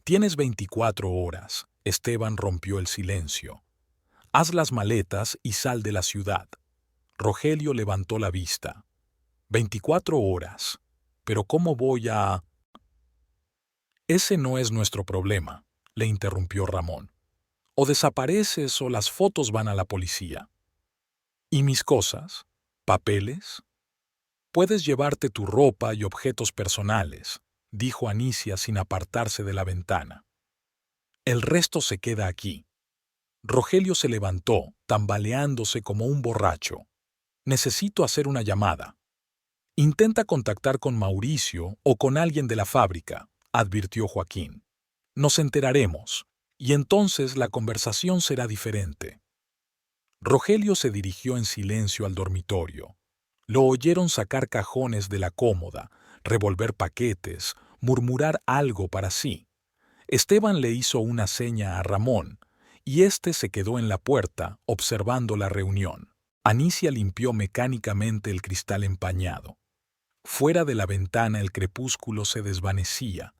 «Tienes 24 horas», Esteban rompió el silencio. «Haz las maletas y sal de la ciudad». Rogelio levantó la vista. «24 horas. ¿Pero cómo voy a...?» «Ese no es nuestro problema», le interrumpió Ramón. «O desapareces o las fotos van a la policía». «¿Y mis cosas? ¿Papeles?» «Puedes llevarte tu ropa y objetos personales», dijo Anicia sin apartarse de la ventana. «El resto se queda aquí». Rogelio se levantó, tambaleándose como un borracho. «Necesito hacer una llamada». «Intenta contactar con Mauricio o con alguien de la fábrica», advirtió Joaquín. «Nos enteraremos, y entonces la conversación será diferente». Rogelio se dirigió en silencio al dormitorio. Lo oyeron sacar cajones de la cómoda, revolver paquetes, murmurar algo para sí. Esteban le hizo una seña a Ramón, y éste se quedó en la puerta observando la reunión. Anicia limpió mecánicamente el cristal empañado. Fuera de la ventana el crepúsculo se desvanecía,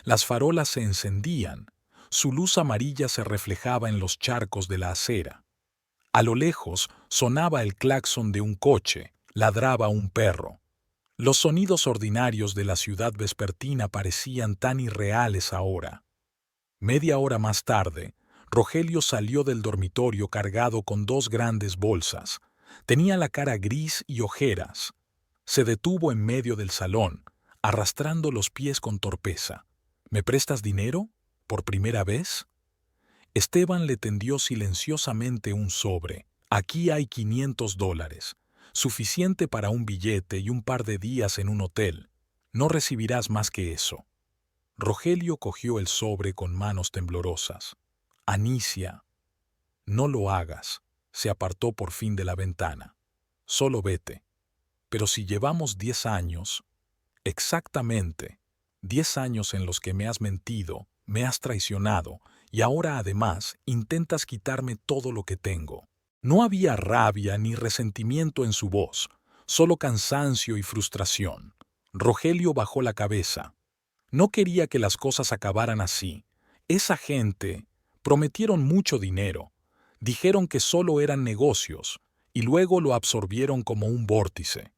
las farolas se encendían, su luz amarilla se reflejaba en los charcos de la acera. A lo lejos sonaba el claxon de un coche, ladraba un perro. Los sonidos ordinarios de la ciudad vespertina parecían tan irreales ahora. Media hora más tarde, Rogelio salió del dormitorio cargado con 2 grandes bolsas. Tenía la cara gris y ojeras. Se detuvo en medio del salón, arrastrando los pies con torpeza. «¿Me prestas dinero? ¿Por primera vez?» Esteban le tendió silenciosamente un sobre. «Aquí hay $500, suficiente para un billete y un par de días en un hotel. No recibirás más que eso». Rogelio cogió el sobre con manos temblorosas. «Anicia, no lo hagas», se apartó por fin de la ventana. «Solo vete». «Pero si llevamos 10 años...» «Exactamente, 10 años en los que me has mentido, me has traicionado y ahora además intentas quitarme todo lo que tengo. No había rabia ni resentimiento en su voz, solo cansancio y frustración. Rogelio bajó la cabeza. No quería que las cosas acabaran así. Esa gente prometieron mucho dinero, dijeron que solo eran negocios y luego lo absorbieron como un vórtice.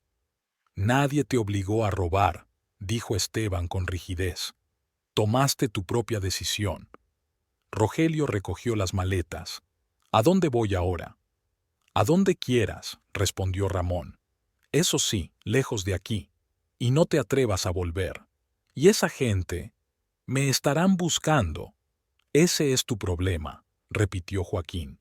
Nadie te obligó a robar, dijo Esteban con rigidez. Tomaste tu propia decisión. Rogelio recogió las maletas. ¿A dónde voy ahora? A donde quieras, respondió Ramón. Eso sí, lejos de aquí. Y no te atrevas a volver. Y esa gente me estarán buscando. Ese es tu problema, repitió Joaquín.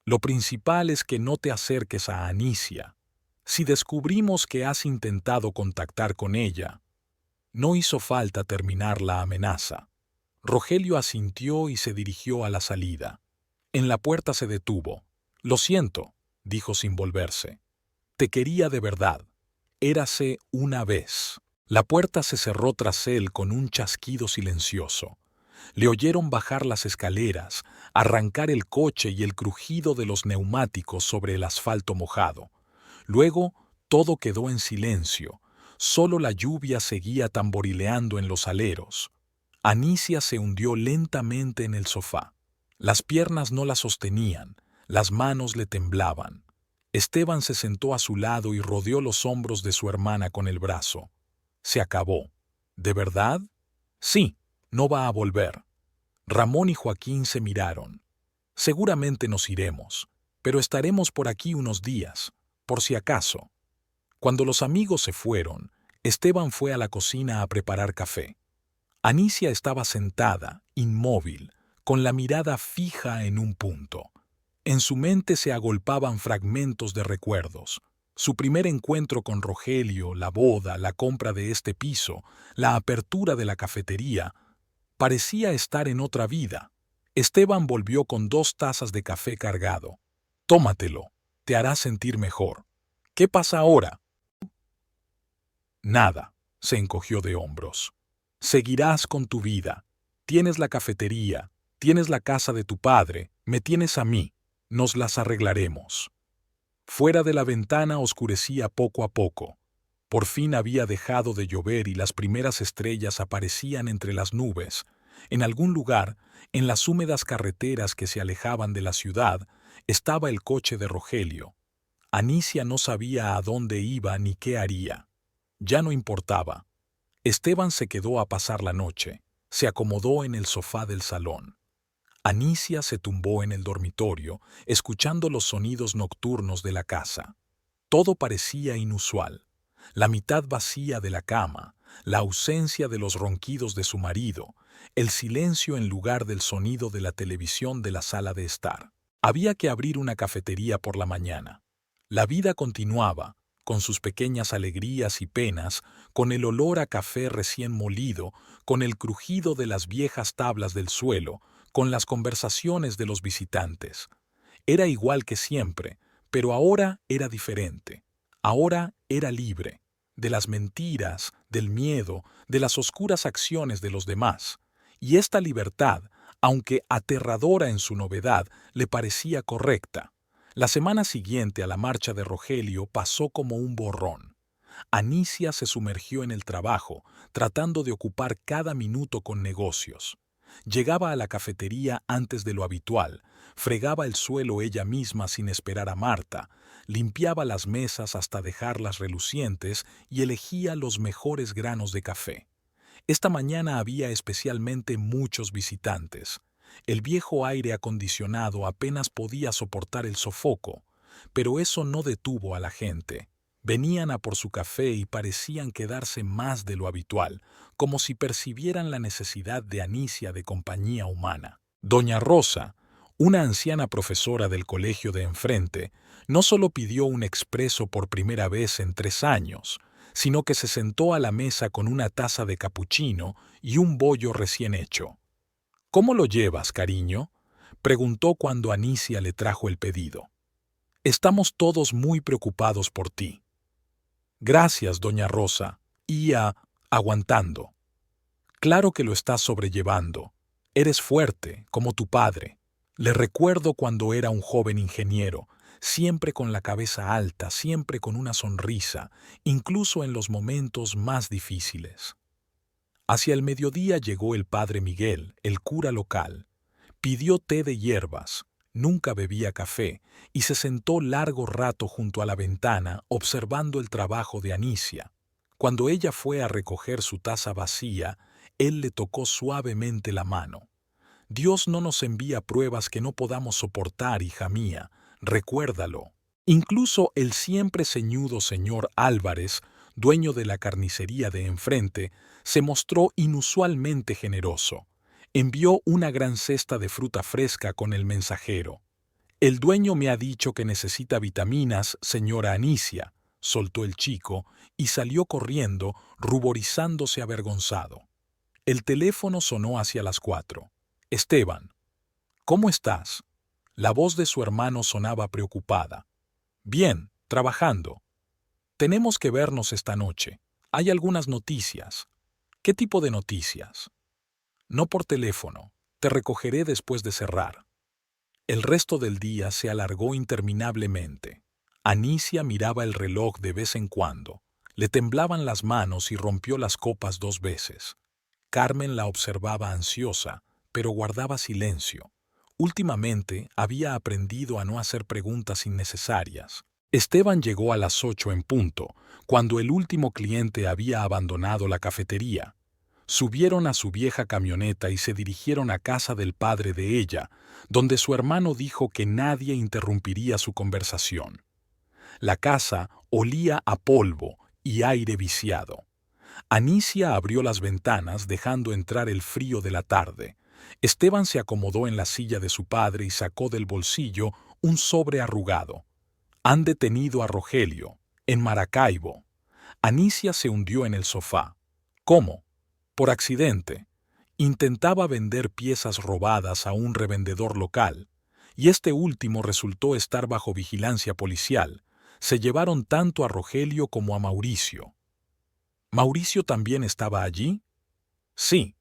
Lo principal es que no te acerques a Anicia. Si descubrimos que has intentado contactar con ella, no hizo falta terminar la amenaza. Rogelio asintió y se dirigió a la salida. En la puerta se detuvo. Lo siento, dijo sin volverse. Te quería de verdad. Érase una vez. La puerta se cerró tras él con un chasquido silencioso. Le oyeron bajar las escaleras, arrancar el coche y el crujido de los neumáticos sobre el asfalto mojado. Luego todo quedó en silencio. Solo la lluvia seguía tamborileando en los aleros. Anicia se hundió lentamente en el sofá. Las piernas no la sostenían, las manos le temblaban. Esteban se sentó a su lado y rodeó los hombros de su hermana con el brazo. Se acabó. ¿De verdad? Sí, no va a volver. Ramón y Joaquín se miraron. Seguramente nos iremos, pero estaremos por aquí unos días, por si acaso. Cuando los amigos se fueron, Esteban fue a la cocina a preparar café. Anicia estaba sentada, inmóvil, con la mirada fija en un punto. En su mente se agolpaban fragmentos de recuerdos. Su primer encuentro con Rogelio, la boda, la compra de este piso, la apertura de la cafetería. Parecía estar en otra vida. Esteban volvió con 2 tazas de café cargado. Tómatelo, te hará sentir mejor. ¿Qué pasa ahora? Nada, se encogió de hombros. Seguirás con tu vida. Tienes la cafetería, tienes la casa de tu padre, me tienes a mí. Nos las arreglaremos. Fuera de la ventana oscurecía poco a poco. Por fin había dejado de llover y las primeras estrellas aparecían entre las nubes. En algún lugar, en las húmedas carreteras que se alejaban de la ciudad, estaba el coche de Rogelio. Anicia no sabía a dónde iba ni qué haría. Ya no importaba. Esteban se quedó a pasar la noche. Se acomodó en el sofá del salón. Anicia se tumbó en el dormitorio, escuchando los sonidos nocturnos de la casa. Todo parecía inusual. La mitad vacía de la cama, la ausencia de los ronquidos de su marido, el silencio en lugar del sonido de la televisión de la sala de estar. Había que abrir una cafetería por la mañana. La vida continuaba, con sus pequeñas alegrías y penas, con el olor a café recién molido, con el crujido de las viejas tablas del suelo, con las conversaciones de los visitantes. Era igual que siempre, pero ahora era diferente. Ahora era libre, de las mentiras, del miedo, de las oscuras acciones de los demás. Y esta libertad, aunque aterradora en su novedad, le parecía correcta. La semana siguiente a la marcha de Rogelio pasó como un borrón. Anicia se sumergió en el trabajo, tratando de ocupar cada minuto con negocios. Llegaba a la cafetería antes de lo habitual, fregaba el suelo ella misma sin esperar a Marta, limpiaba las mesas hasta dejarlas relucientes y elegía los mejores granos de café. Esta mañana había especialmente muchos visitantes. El viejo aire acondicionado apenas podía soportar el sofoco, pero eso no detuvo a la gente. Venían a por su café y parecían quedarse más de lo habitual, como si percibieran la necesidad de Anicia de compañía humana. Doña Rosa, una anciana profesora del colegio de enfrente, no solo pidió un expreso por primera vez en 3 años, sino que se sentó a la mesa con una taza de capuchino y un bollo recién hecho. «¿Cómo lo llevas, cariño?», preguntó cuando Anicia le trajo el pedido. «Estamos todos muy preocupados por ti». «Gracias, doña Rosa», aguantando. «Claro que lo estás sobrellevando. Eres fuerte, como tu padre. Le recuerdo cuando era un joven ingeniero, siempre con la cabeza alta, siempre con una sonrisa, incluso en los momentos más difíciles. Hacia el mediodía llegó el padre Miguel, el cura local. Pidió té de hierbas, nunca bebía café, y se sentó largo rato junto a la ventana observando el trabajo de Anicia. Cuando ella fue a recoger su taza vacía, él le tocó suavemente la mano. Dios no nos envía pruebas que no podamos soportar, hija mía, recuérdalo. Incluso el siempre ceñudo señor Álvarez, dueño de la carnicería de enfrente, se mostró inusualmente generoso. Envió una gran cesta de fruta fresca con el mensajero. El dueño me ha dicho que necesita vitaminas, señora Anicia, soltó el chico y salió corriendo, ruborizándose avergonzado. El teléfono sonó hacia las 4. Esteban, ¿cómo estás? La voz de su hermano sonaba preocupada. Bien, trabajando. Tenemos que vernos esta noche. Hay algunas noticias. ¿Qué tipo de noticias? No por teléfono. Te recogeré después de cerrar. El resto del día se alargó interminablemente. Anicia miraba el reloj de vez en cuando. Le temblaban las manos y rompió las copas 2 veces. Carmen la observaba ansiosa, pero guardaba silencio. Últimamente había aprendido a no hacer preguntas innecesarias. Esteban llegó a las 8 en punto, cuando el último cliente había abandonado la cafetería. Subieron a su vieja camioneta y se dirigieron a casa del padre de ella, donde su hermano dijo que nadie interrumpiría su conversación. La casa olía a polvo y aire viciado. Anicia abrió las ventanas dejando entrar el frío de la tarde. Esteban se acomodó en la silla de su padre y sacó del bolsillo un sobre arrugado. Han detenido a Rogelio, en Maracaibo. Anicia se hundió en el sofá. ¿Cómo? Por accidente. Intentaba vender piezas robadas a un revendedor local, y este último resultó estar bajo vigilancia policial. Se llevaron tanto a Rogelio como a Mauricio. ¿Mauricio también estaba allí? Sí.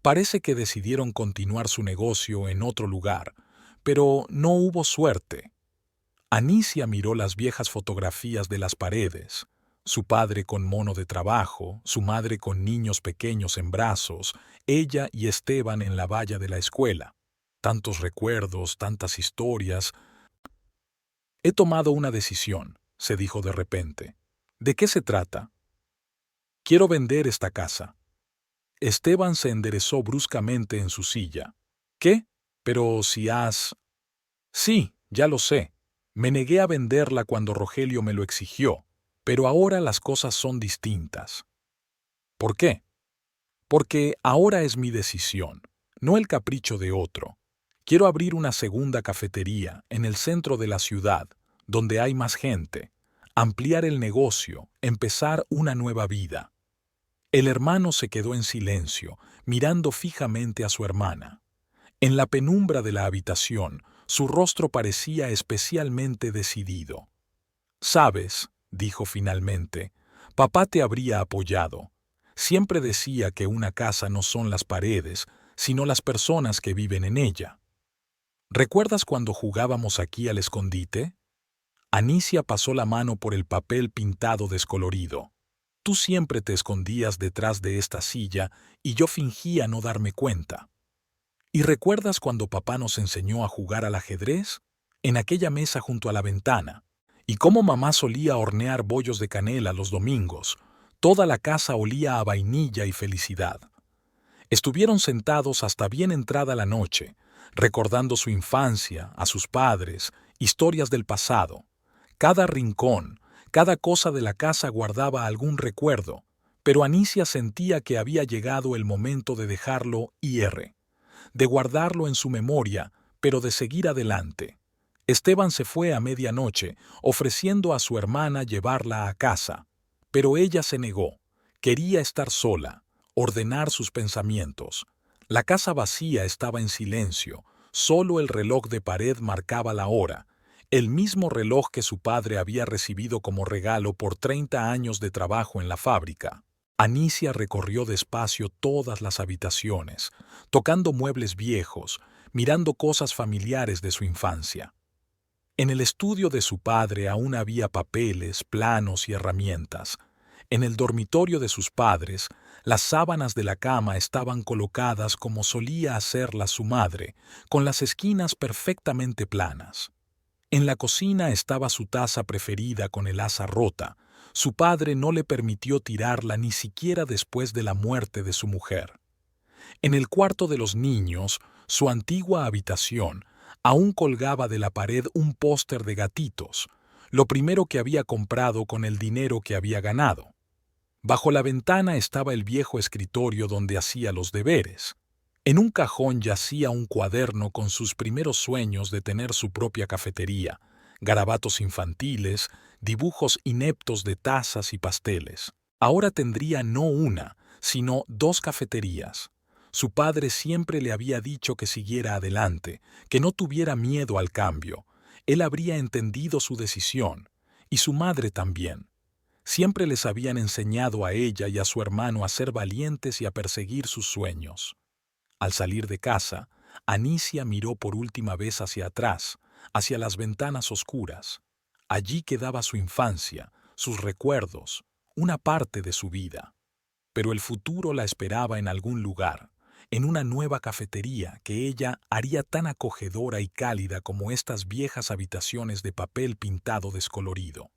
Parece que decidieron continuar su negocio en otro lugar, pero no hubo suerte. Anicia miró las viejas fotografías de las paredes, su padre con mono de trabajo, su madre con niños pequeños en brazos, ella y Esteban en la valla de la escuela. Tantos recuerdos, tantas historias. He tomado una decisión, se dijo de repente. ¿De qué se trata? Quiero vender esta casa. Esteban se enderezó bruscamente en su silla. ¿Qué? Pero si has... Sí, ya lo sé. Me negué a venderla cuando Rogelio me lo exigió, pero ahora las cosas son distintas. ¿Por qué? Porque ahora es mi decisión, no el capricho de otro. Quiero abrir una segunda cafetería en el centro de la ciudad, donde hay más gente, ampliar el negocio, empezar una nueva vida. El hermano se quedó en silencio, mirando fijamente a su hermana. En la penumbra de la habitación, su rostro parecía especialmente decidido. «Sabes», dijo finalmente, «papá te habría apoyado. Siempre decía que una casa no son las paredes, sino las personas que viven en ella. ¿Recuerdas cuando jugábamos aquí al escondite?» Anicia pasó la mano por el papel pintado descolorido. Tú siempre te escondías detrás de esta silla y yo fingía no darme cuenta. ¿Y recuerdas cuando papá nos enseñó a jugar al ajedrez? En aquella mesa junto a la ventana. Y cómo mamá solía hornear bollos de canela los domingos. Toda la casa olía a vainilla y felicidad. Estuvieron sentados hasta bien entrada la noche, recordando su infancia, a sus padres, historias del pasado. Cada rincón, cada cosa de la casa guardaba algún recuerdo, pero Anicia sentía que había llegado el momento de dejarlo ir, de guardarlo en su memoria, pero de seguir adelante. Esteban se fue a medianoche, ofreciendo a su hermana llevarla a casa, pero ella se negó. Quería estar sola, ordenar sus pensamientos. La casa vacía estaba en silencio, solo el reloj de pared marcaba la hora, el mismo reloj que su padre había recibido como regalo por 30 años de trabajo en la fábrica. Anicia recorrió despacio todas las habitaciones, tocando muebles viejos, mirando cosas familiares de su infancia. En el estudio de su padre aún había papeles, planos y herramientas. En el dormitorio de sus padres, las sábanas de la cama estaban colocadas como solía hacerlas su madre, con las esquinas perfectamente planas. En la cocina estaba su taza preferida con el asa rota. Su padre no le permitió tirarla ni siquiera después de la muerte de su mujer. En el cuarto de los niños, su antigua habitación, aún colgaba de la pared un póster de gatitos, lo primero que había comprado con el dinero que había ganado. Bajo la ventana estaba el viejo escritorio donde hacía los deberes. En un cajón yacía un cuaderno con sus primeros sueños de tener su propia cafetería, garabatos infantiles, dibujos ineptos de tazas y pasteles. Ahora tendría no una, sino 2 cafeterías. Su padre siempre le había dicho que siguiera adelante, que no tuviera miedo al cambio. Él habría entendido su decisión, y su madre también. Siempre les habían enseñado a ella y a su hermano a ser valientes y a perseguir sus sueños. Al salir de casa, Anicia miró por última vez hacia atrás, hacia las ventanas oscuras. Allí quedaba su infancia, sus recuerdos, una parte de su vida. Pero el futuro la esperaba en algún lugar, en una nueva cafetería que ella haría tan acogedora y cálida como estas viejas habitaciones de papel pintado descolorido.